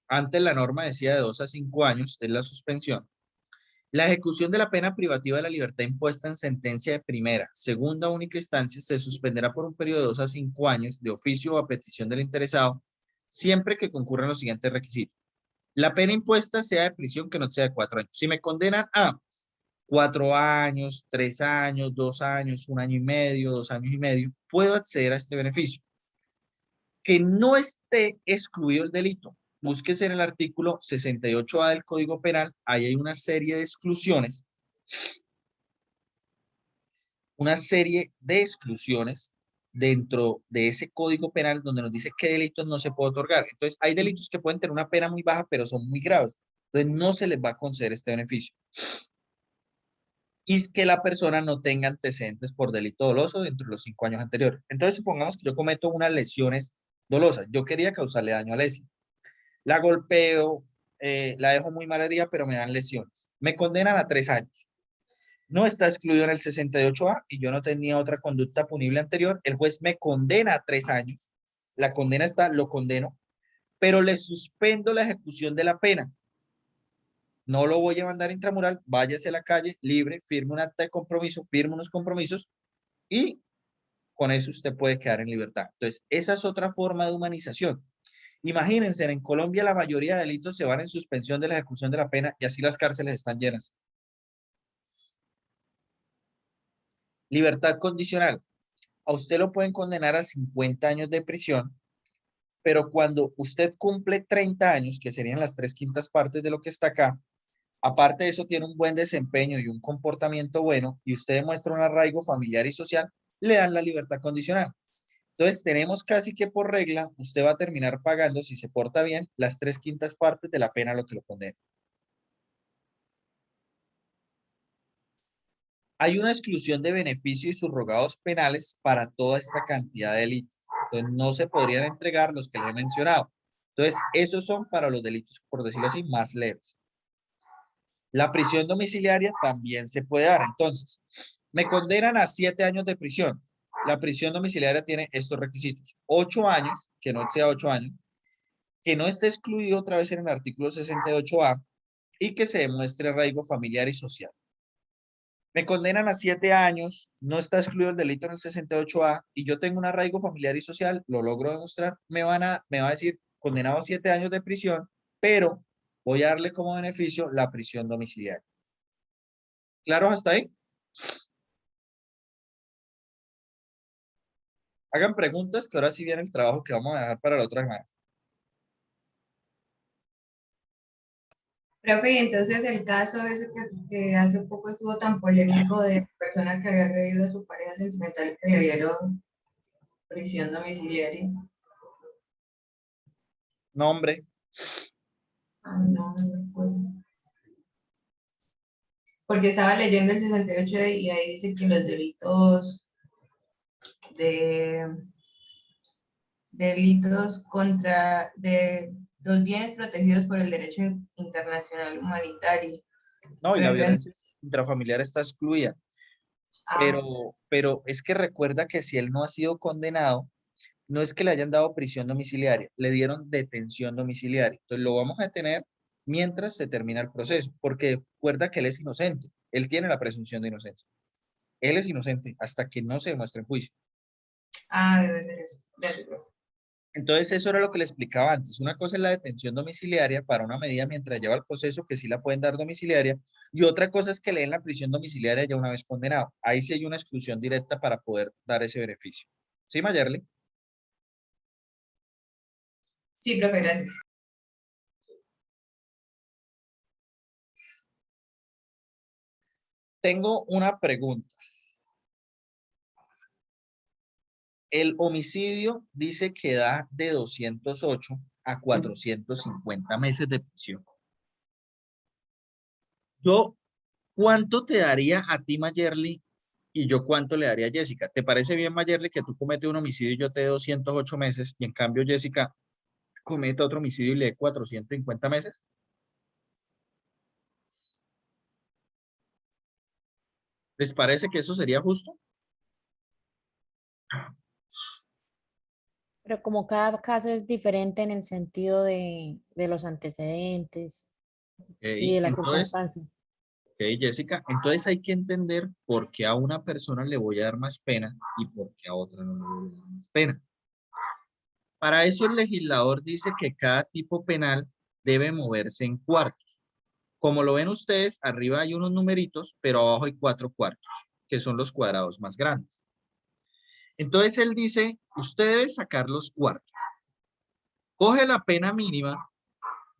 antes la norma decía de 2 a 5 años es la suspensión. La ejecución de la pena privativa de la libertad impuesta en sentencia de primera, segunda o única instancia se suspenderá por un periodo de 2 a 5 años de oficio o a petición del interesado, siempre que concurran los siguientes requisitos. La pena impuesta sea de prisión que no sea de 4 años. Si me condenan a 4 años, 3 años, 2 años, 1 año y medio, 2 años y medio, puedo acceder a este beneficio. Que no esté excluido el delito. Búsquese en el artículo 68A del Código Penal, ahí hay una serie de exclusiones, dentro de ese Código Penal donde nos dice qué delitos no se puede otorgar. Entonces, hay delitos que pueden tener una pena muy baja, pero son muy graves. Entonces, no se les va a conceder este beneficio. Y es que la persona no tenga antecedentes por delito doloso dentro de los 5 años anteriores. Entonces, supongamos que yo cometo unas lesiones dolosas. Yo quería causarle daño a Leslie. La golpeo, la dejo muy mal herida, pero me dan lesiones. Me condenan a 3 años. No está excluido en el 68A y yo no tenía otra conducta punible anterior. El juez me condena a 3 años. La condena está, lo condeno, pero le suspendo la ejecución de la pena. No lo voy a mandar intramural, váyase a la calle, libre, firme un acta de compromiso, firme unos compromisos y con eso usted puede quedar en libertad. Entonces, esa es otra forma de humanización. Imagínense, en Colombia la mayoría de delitos se van en suspensión de la ejecución de la pena y así las cárceles están llenas. Libertad condicional. A usted lo pueden condenar a 50 años de prisión, pero cuando usted cumple 30 años, que serían las 3/5 partes de lo que está acá, aparte de eso tiene un buen desempeño y un comportamiento bueno, y usted demuestra un arraigo familiar y social, le dan la libertad condicional. Entonces tenemos casi que por regla, usted va a terminar pagando, si se porta bien, las 3/5 partes de la pena a lo que lo condena. Hay una exclusión de beneficios y subrogados penales para toda esta cantidad de delitos. Entonces, no se podrían entregar los que les he mencionado. Entonces, esos son para los delitos, por decirlo así, más leves. La prisión domiciliaria también se puede dar. Entonces, me condenan a 7 años de prisión. La prisión domiciliaria tiene estos requisitos. 8 años, que no sea 8 años, que no esté excluido otra vez en el artículo 68A y que se demuestre arraigo familiar y social. Me condenan a 7 años, no está excluido el delito en el 68A y yo tengo un arraigo familiar y social, lo logro demostrar, me va a decir condenado a 7 años de prisión, pero voy a darle como beneficio la prisión domiciliaria. ¿Claro hasta ahí? Hagan preguntas, que ahora sí viene el trabajo que vamos a dejar para la otra semana. Profe, y entonces el caso ese que hace poco estuvo tan polémico de persona que había agredido a su pareja sentimental que le dieron prisión domiciliaria. Nombre, Ah, no, no me acuerdo. Porque estaba leyendo el 68 y ahí dice que los de delitos contra de los bienes protegidos por el derecho internacional humanitario. no, y Pero la entonces, violencia intrafamiliar está excluida. ah, Pero es que recuerda que si él no ha sido condenado, no es que le hayan dado prisión domiciliaria, le dieron detención domiciliaria. Entonces lo vamos a detener mientras se termina el proceso, porque recuerda que él es inocente, él tiene la presunción de inocencia. Él es inocente hasta que no se demuestre en juicio. debe ser eso. Gracias, profe. Entonces eso era lo que le explicaba antes. Una cosa es la detención domiciliaria para una medida mientras lleva el proceso, que sí la pueden dar domiciliaria, y otra cosa es que le den la prisión domiciliaria ya una vez condenado. Ahí sí hay una exclusión directa para poder dar ese beneficio. ¿Sí, Mayerly? Sí, profe, gracias. Tengo una pregunta. El homicidio dice que da de 208 a 450 meses de prisión. Yo, ¿cuánto te daría a ti, Mayerly, y yo cuánto le daría a Jessica? ¿Te parece bien, Mayerly, que tú cometes un homicidio y yo te dé 208 meses, y en cambio Jessica comete otro homicidio y le dé 450 meses? ¿Les parece que eso sería justo? Pero como cada caso es diferente en el sentido de los antecedentes y de las Entonces, circunstancias. Jessica, entonces hay que entender por qué a una persona le voy a dar más pena y por qué a otra no le voy a dar más pena. Para eso el legislador dice que cada tipo penal debe moverse en cuartos. Como lo ven ustedes, arriba hay unos numeritos, pero abajo hay 4 cuartos, que son los cuadrados más grandes. Entonces él dice, usted debe sacar los cuartos. Coge la pena mínima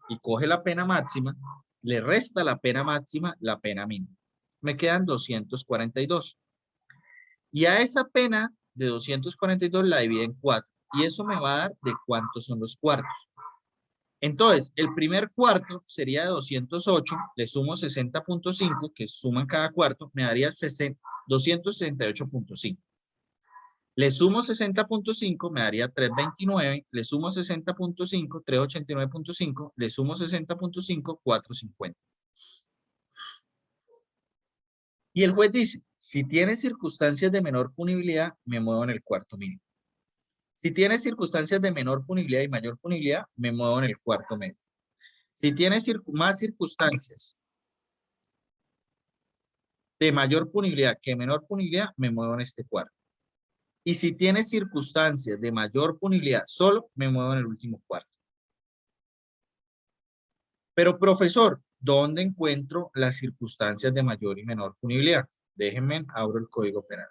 y coge la pena máxima, le resta la pena máxima, la pena mínima. Me quedan 242. Y a esa pena de 242 la divide en 4. Y eso me va a dar de cuántos son los cuartos. Entonces, el primer cuarto sería de 208, le sumo 60.5, que suman cada cuarto, me daría 268.5. Le sumo 60.5, me daría 329, le sumo 60.5, 389.5, le sumo 60.5, 450. Y el juez dice, si tiene circunstancias de menor punibilidad, me muevo en el cuarto mínimo. Si tiene circunstancias de menor punibilidad y mayor punibilidad, me muevo en el cuarto medio. Si tiene más circunstancias de mayor punibilidad que menor punibilidad, me muevo en este cuarto. Y si tiene circunstancias de mayor punibilidad solo, me muevo en el último cuarto. Pero, profesor, ¿dónde encuentro las circunstancias de mayor y menor punibilidad? Déjenme, abro el Código Penal.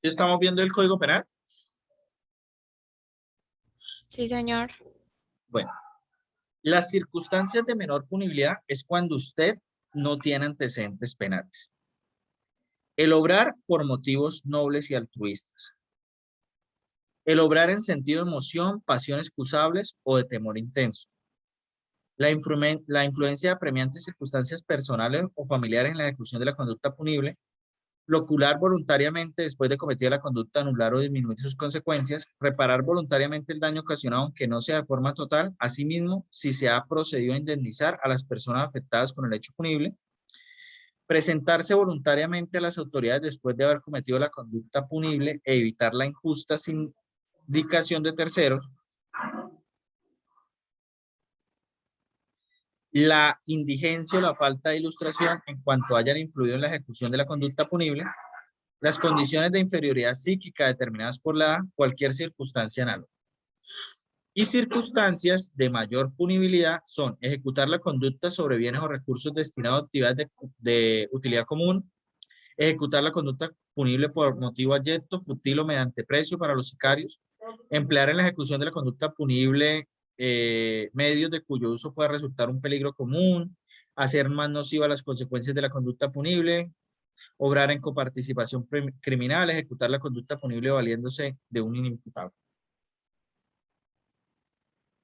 ¿Sí estamos viendo el Código Penal? Sí, señor. Bueno, las circunstancias de menor punibilidad es cuando usted no tiene antecedentes penales. El obrar por motivos nobles y altruistas. El obrar en sentido de emoción, pasión excusables o de temor intenso. La influencia de apremiantes circunstancias personales o familiares en la ejecución de la conducta punible. Locular voluntariamente después de cometer la conducta, anular o disminuir sus consecuencias. Reparar voluntariamente el daño ocasionado aunque no sea de forma total. Asimismo, si se ha procedido a indemnizar a las personas afectadas con el hecho punible. Presentarse voluntariamente a las autoridades después de haber cometido la conducta punible e evitar la injusta sindicación de terceros. la indigencia o la falta de ilustración en cuanto hayan influido en la ejecución de la conducta punible, las condiciones de inferioridad psíquica determinadas por la edad, cualquier circunstancia análoga. Y circunstancias de mayor punibilidad son ejecutar la conducta sobre bienes o recursos destinados a actividades de utilidad común, ejecutar la conducta punible por motivo abyecto, fútil o mediante precio para los sicarios, emplear en la ejecución de la conducta punible medios de cuyo uso pueda resultar un peligro común, hacer más nocivas las consecuencias de la conducta punible, obrar en coparticipación criminal, ejecutar la conducta punible valiéndose de un inimputable.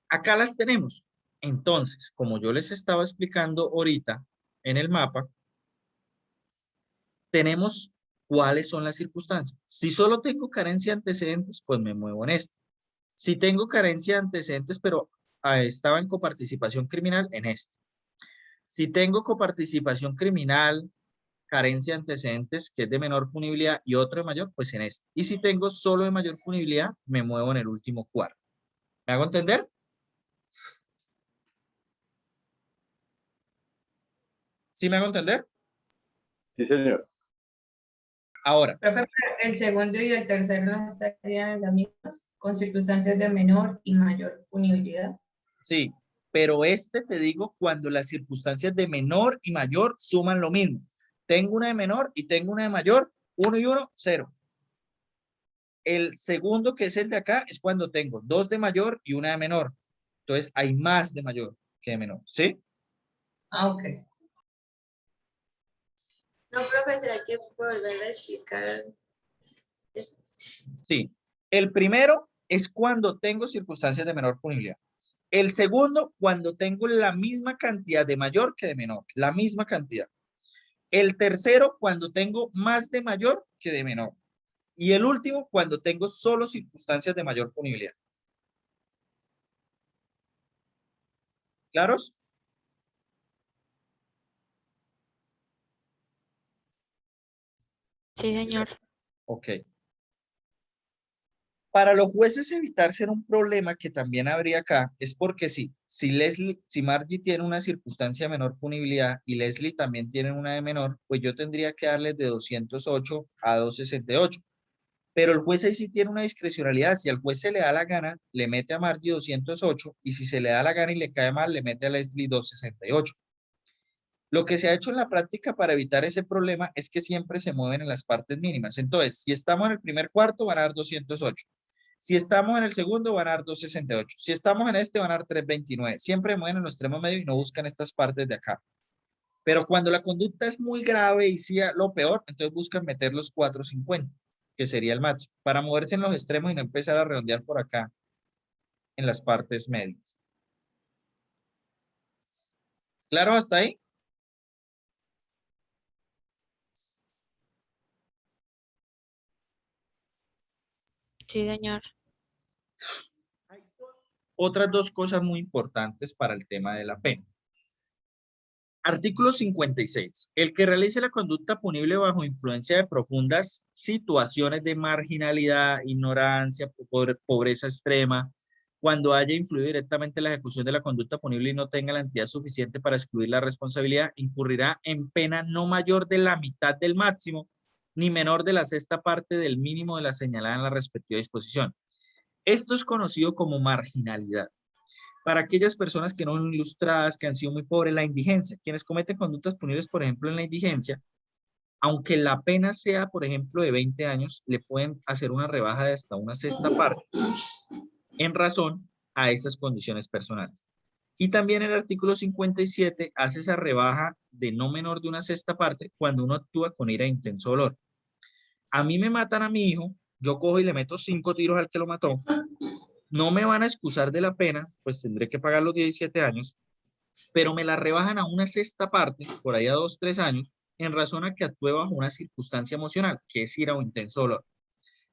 Acá las tenemos. Entonces, como yo les estaba explicando ahorita en el mapa, tenemos cuáles son las circunstancias. Si solo tengo carencia de antecedentes, pues me muevo en este. Si tengo carencia de antecedentes, pero estaba en coparticipación criminal, en este. Si tengo coparticipación criminal, carencia de antecedentes, que es de menor punibilidad, y otro de mayor, pues en este. Y si tengo solo de mayor punibilidad, me muevo en el último cuarto. ¿Me hago entender? ¿Sí me hago entender? Sí, señor. Ahora, Profe, pero el segundo y el tercero no estarían en las mismas, con circunstancias de menor y mayor punibilidad. sí, pero este te digo cuando las circunstancias de menor y mayor suman lo mismo. Tengo una de menor y tengo una de mayor, 1 y 1, 0. El segundo, que es el de acá, es cuando tengo 2 de mayor y una de menor. Entonces, hay más de mayor que de menor, ¿sí? Ah, ok. No, profe, ¿será que puedo volver a explicar eso? Sí. El primero es cuando tengo circunstancias de menor punibilidad. El segundo, cuando tengo la misma cantidad de mayor que de menor, la misma cantidad. El tercero, cuando tengo más de mayor que de menor. Y el último, cuando tengo solo circunstancias de mayor punibilidad. ¿Claros? Sí, señor. Ok. Para los jueces evitar ser un problema que también habría acá, es porque si Margie tiene una circunstancia de menor punibilidad y Leslie también tiene una de menor, pues yo tendría que darles de 208 a 268. Pero el juez ahí sí tiene una discrecionalidad. Si al juez se le da la gana, le mete a Margie 208, y si se le da la gana y le cae mal, le mete a Leslie 268. Lo que se ha hecho en la práctica para evitar ese problema es que siempre se mueven en las partes mínimas. Entonces, si estamos en el primer cuarto, van a dar 208. Si estamos en el segundo, van a dar 268. Si estamos en este, van a dar 329. Siempre mueven en los extremos medios y no buscan estas partes de acá. Pero cuando la conducta es muy grave y sea lo peor, entonces buscan meter los 450, que sería el máximo, para moverse en los extremos y no empezar a redondear por acá en las partes medias. ¿Claro hasta ahí? Sí, señor. Hay otras dos cosas muy importantes para el tema de la pena. Artículo 56. El que realice la conducta punible bajo influencia de profundas situaciones de marginalidad, ignorancia, pobreza extrema, cuando haya influido directamente en la ejecución de la conducta punible y no tenga la entidad suficiente para excluir la responsabilidad, incurrirá en pena no mayor de la mitad del máximo, ni menor de la sexta parte del mínimo de la señalada en la respectiva disposición. Esto es conocido como marginalidad. Para aquellas personas que no son ilustradas, que han sido muy pobres, la indigencia, quienes cometen conductas punibles, por ejemplo, en la indigencia, aunque la pena sea, por ejemplo, de 20 años, le pueden hacer una rebaja de hasta una sexta parte en razón a esas condiciones personales. Y también el artículo 57 hace esa rebaja de no menor de una sexta parte cuando uno actúa con ira e intenso dolor. A mí me matan a mi hijo, yo cojo y le meto 5 tiros al que lo mató, no me van a excusar de la pena, pues tendré que pagar los 17 años, pero me la rebajan a una sexta parte, por ahí a 2, 3 años, en razón a que actúe bajo una circunstancia emocional, que es ira o intenso dolor.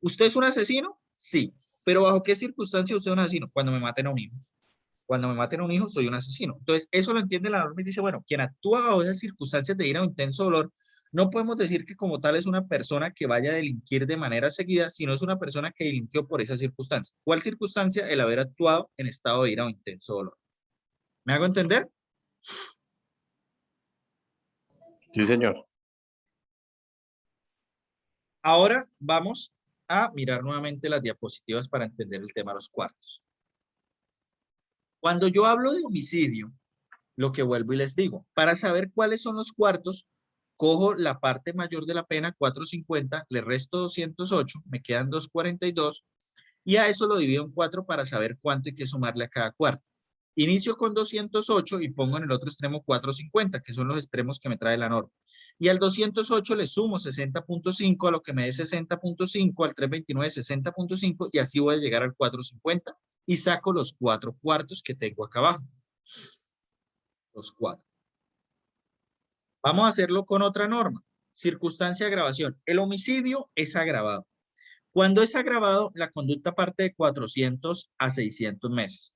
¿Usted es un asesino? Sí. ¿Pero bajo qué circunstancia usted es un asesino? Cuando me maten a un hijo. Cuando me maten a un hijo, soy un asesino. Entonces, eso lo entiende la norma y dice, bueno, quien actúa bajo esas circunstancias de ira o intenso dolor, no podemos decir que como tal es una persona que vaya a delinquir de manera seguida, sino es una persona que delinquió por esa circunstancia. ¿Cuál circunstancia? El haber actuado en estado de ira o intenso dolor. ¿Me hago entender? Sí, señor. Ahora vamos a mirar nuevamente las diapositivas para entender el tema de los cuartos. Cuando yo hablo de homicidio, lo que vuelvo y les digo, para saber cuáles son los cuartos, cojo la parte mayor de la pena, 450, le resto 208, me quedan 242, y a eso lo divido en 4 para saber cuánto hay que sumarle a cada cuarto. Inicio con 208 y pongo en el otro extremo 450, que son los extremos que me trae la norma. Y al 208 le sumo 60.5 a lo que me dé 60.5, al 329 60.5, y así voy a llegar al 450 y saco los 4 cuartos que tengo acá abajo. Los 4. Vamos a hacerlo con otra norma. Circunstancia de agravación. El homicidio es agravado. Cuando es agravado, la conducta parte de 400 a 600 meses.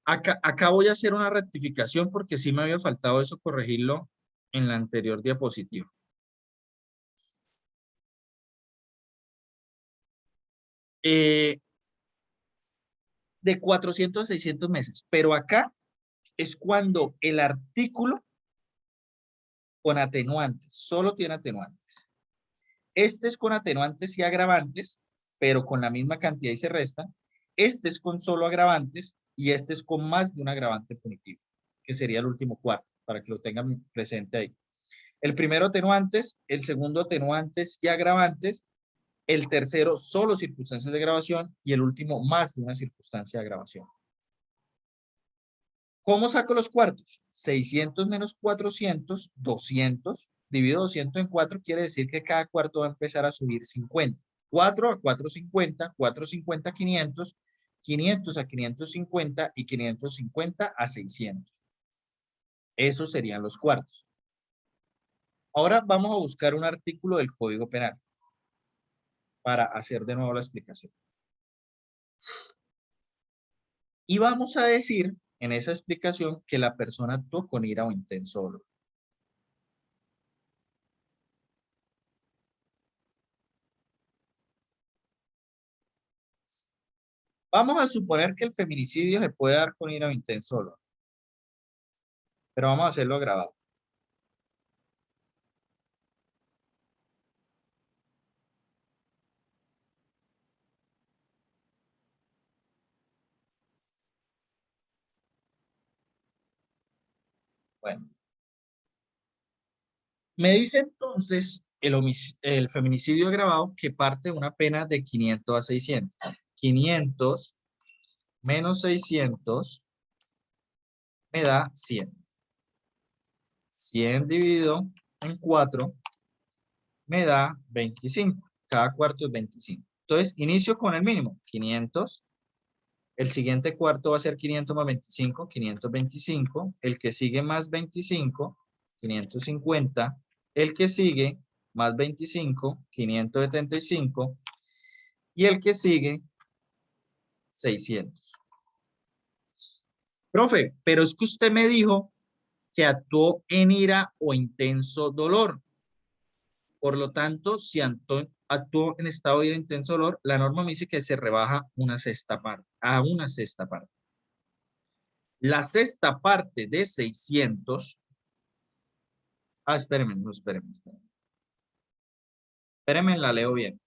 Acá voy a hacer una rectificación porque sí me había faltado eso, corregirlo en la anterior diapositiva. De 400 a 600 meses. Pero acá es cuando el artículo con atenuantes, solo tiene atenuantes. Este es con atenuantes y agravantes, pero con la misma cantidad y se restan. Este es con solo agravantes y este es con más de un agravante punitivo, que sería el último cuarto, para que lo tengan presente ahí. El primero atenuantes, el segundo atenuantes y agravantes, el tercero solo circunstancias de agravación y el último más de una circunstancia de agravación. ¿Cómo saco los cuartos? 600 menos 400, 200. Divido 200 en 4, quiere decir que cada cuarto va a empezar a subir 50. 4 a 450, 450 a 500, 500 a 550 y 550 a 600. Esos serían los cuartos. Ahora vamos a buscar un artículo del Código Penal para hacer de nuevo la explicación. Y vamos a decir en esa explicación que la persona actuó con ira o intenso dolor. Vamos a suponer que el feminicidio se puede dar con ira o intenso dolor. Pero vamos a hacerlo agravado. Bueno. Me dice entonces el feminicidio agravado que parte de una pena de 500 a 600. 500 menos 600 me da 100. 100 dividido en 4 me da 25. Cada cuarto es 25. Entonces, inicio con el mínimo, 500. El siguiente cuarto va a ser 500 más 25, 525. El que sigue más 25, 550. El que sigue más 25, 575. Y el que sigue, 600. Profe, pero es que usted me dijo que actuó en ira o intenso dolor. Por lo tanto, si actuó en estado de ira o intenso dolor, la norma me dice que se rebaja una sexta parte, a una sexta parte. La sexta parte de 600. Espérenme, no, espérenme. Espérenme, la leo bien.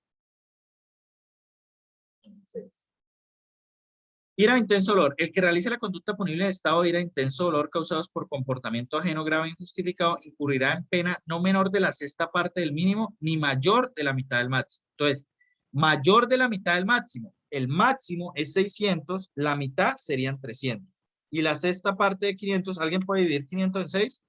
Ira o intenso dolor. El que realice la conducta punible en estado de ira o intenso dolor causados por comportamiento ajeno grave e injustificado incurrirá en pena no menor de la sexta parte del mínimo ni mayor de la mitad del máximo. Entonces, mayor de la mitad del máximo. El máximo es 600, la mitad serían 300. Y la sexta parte de 500, ¿alguien puede dividir 500 en 6?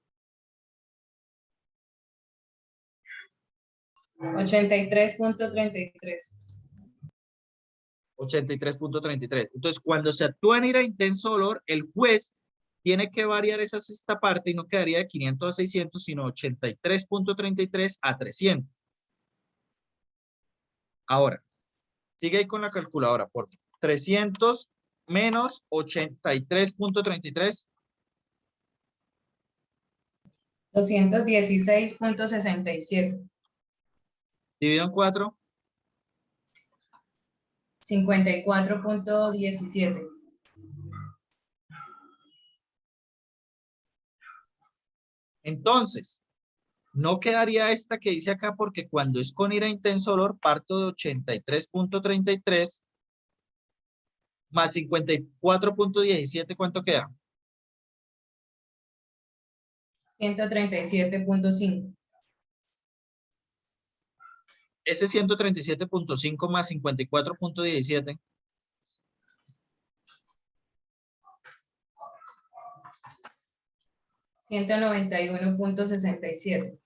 83.33. 83.33. Entonces, cuando se actúa en ira intenso dolor, el juez tiene que variar esa sexta parte y no quedaría de 500 a 600, sino 83.33 a 300. Ahora, sigue ahí con la calculadora, por favor. 300 menos 83.33. 216.67. Dividido en 4. 54.17. Entonces, no quedaría esta que dice acá porque cuando es con ira intenso dolor parto de 83.33 más 54.17, ¿cuánto queda? 137.5. Ese 137.5 más 54.17. 191.67.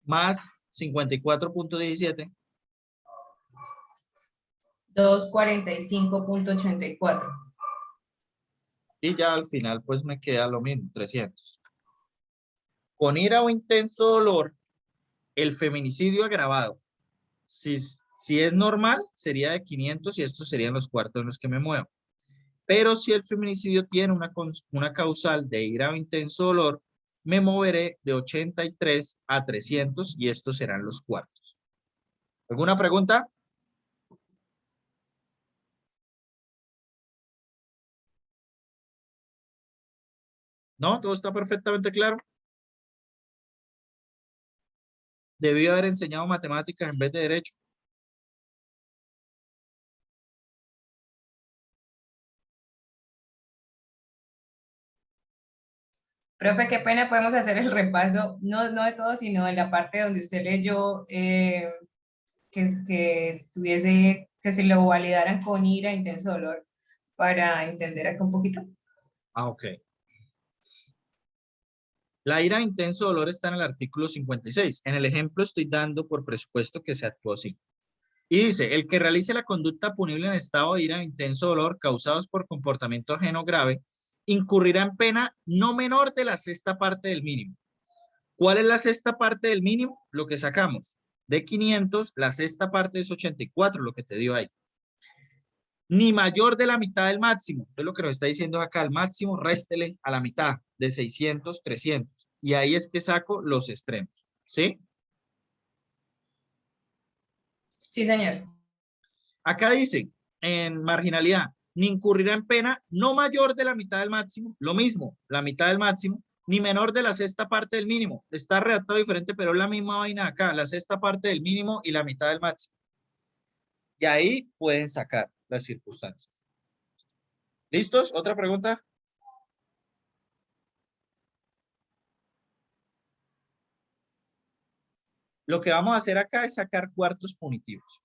Más 54.17. 245.84. Y ya al final pues me queda lo mismo, 300. Con ira o intenso dolor, el feminicidio agravado, si es normal, sería de 500 y estos serían los cuartos en los que me muevo. Pero si el feminicidio tiene una causal de ira o intenso dolor, me moveré de 83 a 300 y estos serán los cuartos. ¿Alguna pregunta? ¿No? ¿Todo está perfectamente claro? Debí haber enseñado matemáticas en vez de derecho. Profe, qué pena, podemos hacer el repaso, no de todo, sino en la parte donde usted leyó que tuviese, que se lo validaran con ira, intenso dolor, para entender acá un poquito. Ah, ok. La ira, intenso dolor está en el artículo 56. En el ejemplo estoy dando por presupuesto que se actuó así. Y dice, el que realice la conducta punible en estado de ira, intenso dolor causados por comportamiento ajeno grave, incurrirá en pena no menor de la sexta parte del mínimo. ¿Cuál es la sexta parte del mínimo? Lo que sacamos. De 500, la sexta parte es 84, lo que te dio ahí. Ni mayor de la mitad del máximo. Es lo que nos está diciendo acá. El máximo, réstele a la mitad, de 600, 300. Y ahí es que saco los extremos. ¿Sí? Sí, señor. Acá dice, en marginalidad, ni incurrirá en pena no mayor de la mitad del máximo, lo mismo, la mitad del máximo, ni menor de la sexta parte del mínimo. Está redactado diferente, pero es la misma vaina acá, la sexta parte del mínimo y la mitad del máximo. Y ahí pueden sacar las circunstancias. ¿Listos? ¿Otra pregunta? Lo que vamos a hacer acá es sacar cuartos punitivos.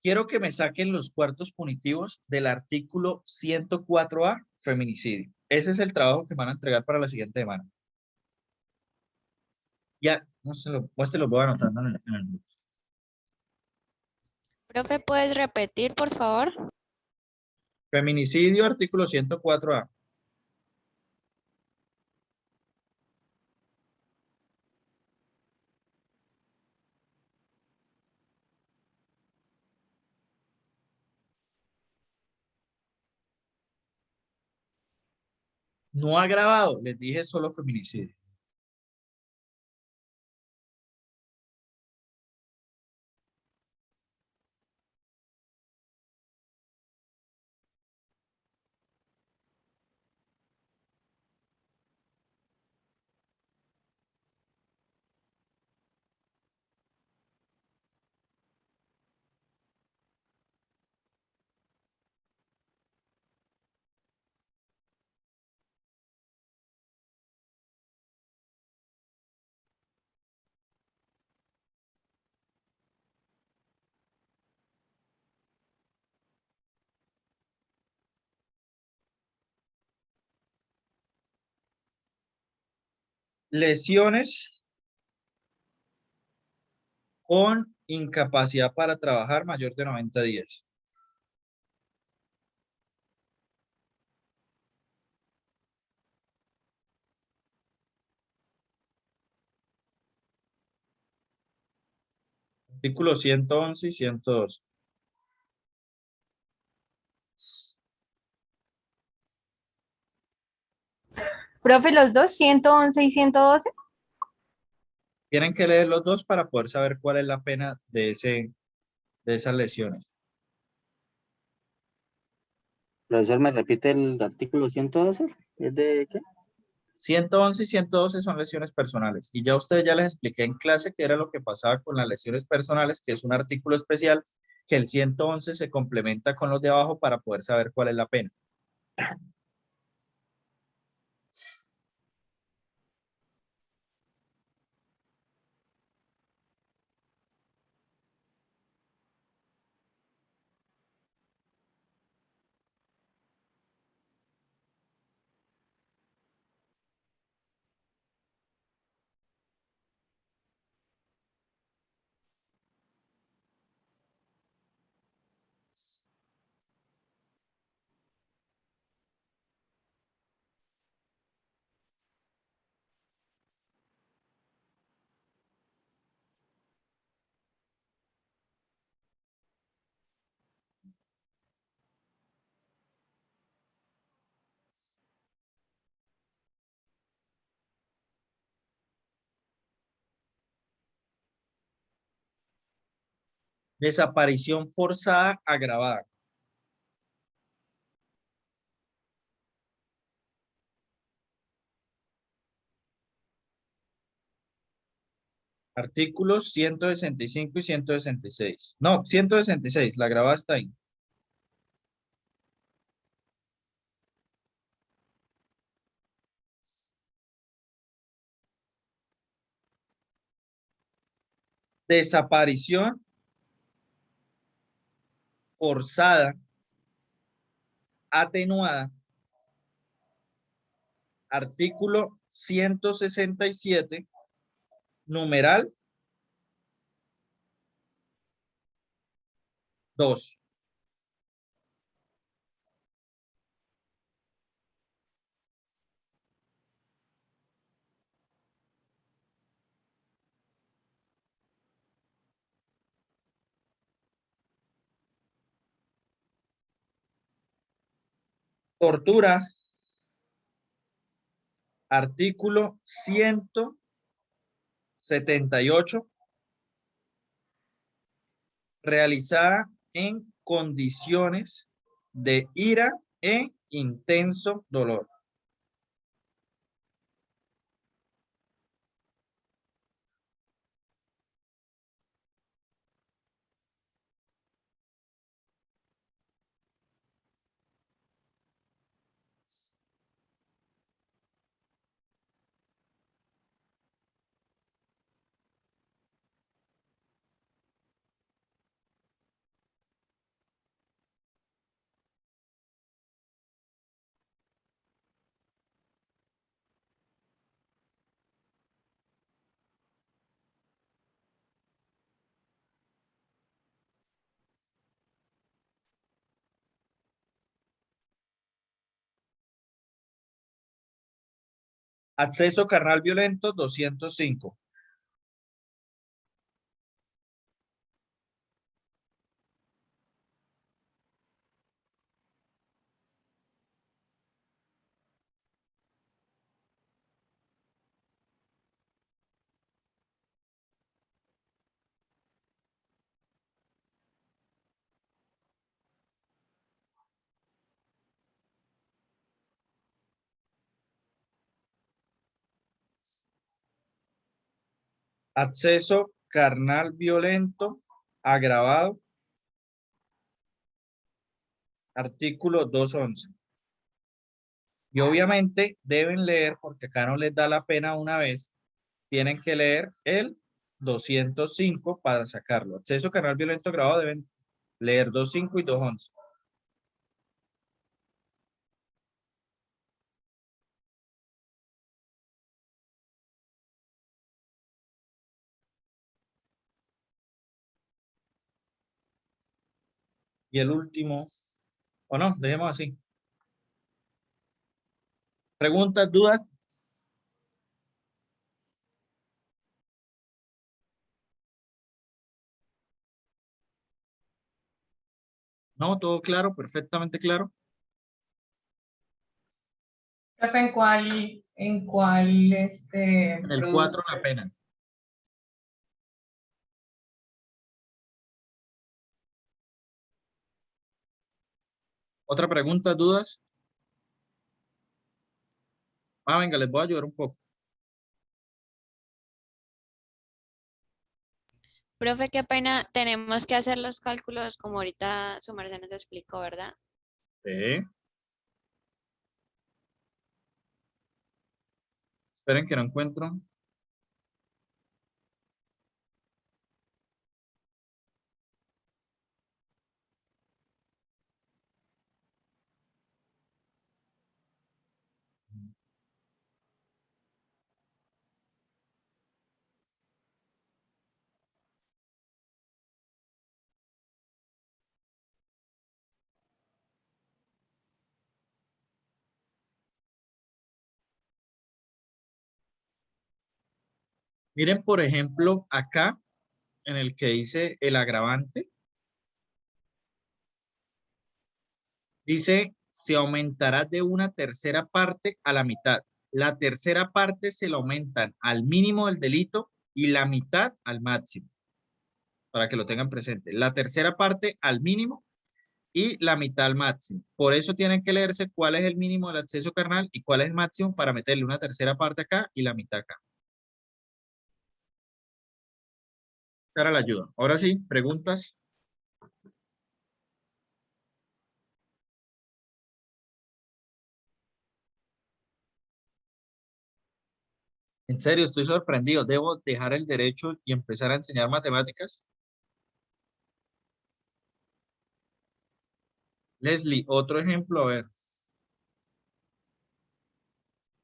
Quiero que me saquen los cuartos punitivos del artículo 104A, feminicidio. Ese es el trabajo que van a entregar para la siguiente semana. Ya, no se lo, pues se lo voy anotando en el grupo. Profe, ¿puedes repetir, por favor? Feminicidio, artículo 104A. No agravado, les dije solo feminicidio. Lesiones con incapacidad para trabajar mayor de 90 días. Artículo 111 y 112. Profe, los dos, 111 y 112. Tienen que leer los dos para poder saber cuál es la pena de esas lesiones. Profesor, ¿me repite el artículo 112? ¿Es de qué? 111 y 112 son lesiones personales. Y ya a ustedes ya les expliqué en clase qué era lo que pasaba con las lesiones personales, que es un artículo especial que el 111 se complementa con los de abajo para poder saber cuál es la pena. Desaparición forzada agravada. Artículos 165 y 166. No, 166, la agravada está ahí. Desaparición forzada, atenuada. Artículo 167, numeral 2. Tortura. Artículo 178, realizada en condiciones de ira e intenso dolor. Acceso carnal violento, 205. Acceso carnal violento agravado. Artículo 211. Y obviamente deben leer, porque acá no les da la pena una vez, tienen que leer el 205 para sacarlo. Acceso carnal violento agravado deben leer 205 y 211. Y el último, o no, dejemos así. ¿Preguntas, dudas? No, todo claro, perfectamente claro. Profe, ¿en cuál ¿En cuál En el 4 la pena. ¿Otra pregunta, dudas? Venga, les voy a ayudar un poco. Profe, qué pena, tenemos que hacer los cálculos como ahorita su merced nos explicó, ¿verdad? Sí. Esperen que no encuentro. Miren, por ejemplo, acá en el que dice el agravante, dice se aumentará de una tercera parte a la mitad. La tercera parte se la aumentan al mínimo del delito y la mitad al máximo, para que lo tengan presente. La tercera parte al mínimo y la mitad al máximo. Por eso tienen que leerse cuál es el mínimo del acceso carnal y cuál es el máximo para meterle una tercera parte acá y la mitad acá. Para la ayuda. Ahora sí, preguntas. En serio, estoy sorprendido. ¿Debo dejar el derecho y empezar a enseñar matemáticas? Leslie, otro ejemplo, a ver.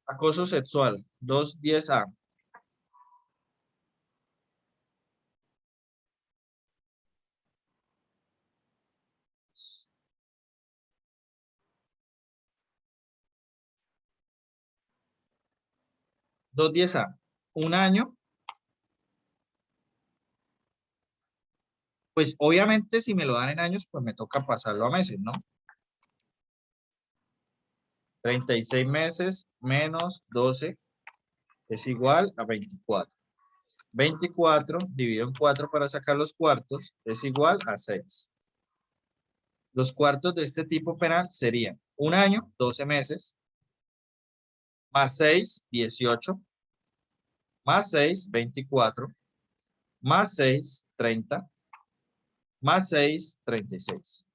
Acoso sexual, 210A. Dos diez a un año. Pues obviamente si me lo dan en años, pues me toca pasarlo a meses, ¿no? 36 meses menos 12 es igual a 24. 24 dividido en 4 para sacar los cuartos es igual a 6. Los cuartos de este tipo penal serían un año, 12 meses, más 6, 18, más 6, 24, más 6, 30, más 6, 36.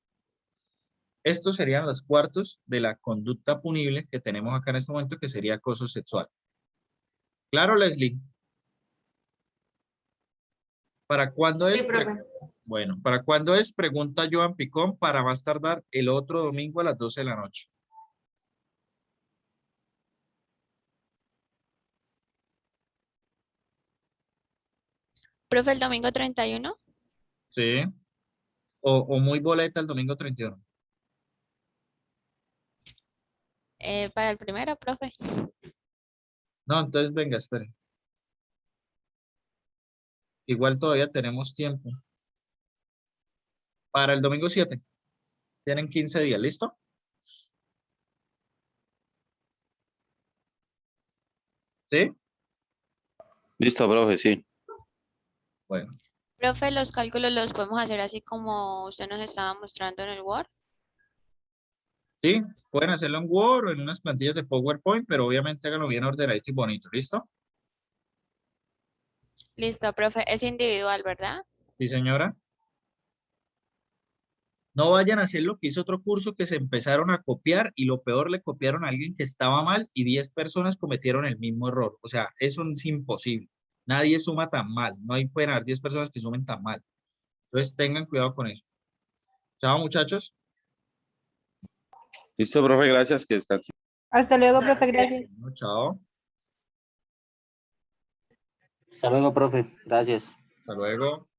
Estos serían los cuartos de la conducta punible que tenemos acá en este momento, que sería acoso sexual. ¿Claro, Leslie? ¿Para cuándo es? Sí, profe. Bueno, ¿para cuándo es? Pregunta Joan Picón, para más tardar el otro domingo a las 12 de la noche. Profe, el domingo 31, Sí. O muy boleta el domingo 31. para el primero, profe. No, entonces venga, espere. Igual todavía tenemos tiempo. Para el domingo 7. Tienen 15 días, ¿listo? ¿Sí? Listo, profe, sí. Bueno. Profe, los cálculos los podemos hacer así como usted nos estaba mostrando en el Word. Sí, pueden hacerlo en Word o en unas plantillas de PowerPoint, pero obviamente háganlo bien ordenadito y bonito, ¿listo? Listo, profe, es individual, ¿verdad? Sí, señora. No vayan a hacer lo que hizo otro curso que se empezaron a copiar y lo peor le copiaron a alguien que estaba mal y 10 personas cometieron el mismo error. O sea, eso es imposible. Nadie suma tan mal. No hay, pueden haber 10 personas que sumen tan mal. Entonces tengan cuidado con eso. Chao, muchachos. Listo, profe, gracias, que descanse. Hasta luego, profe, gracias. Bueno, chao. Hasta luego, profe. Gracias. Hasta luego.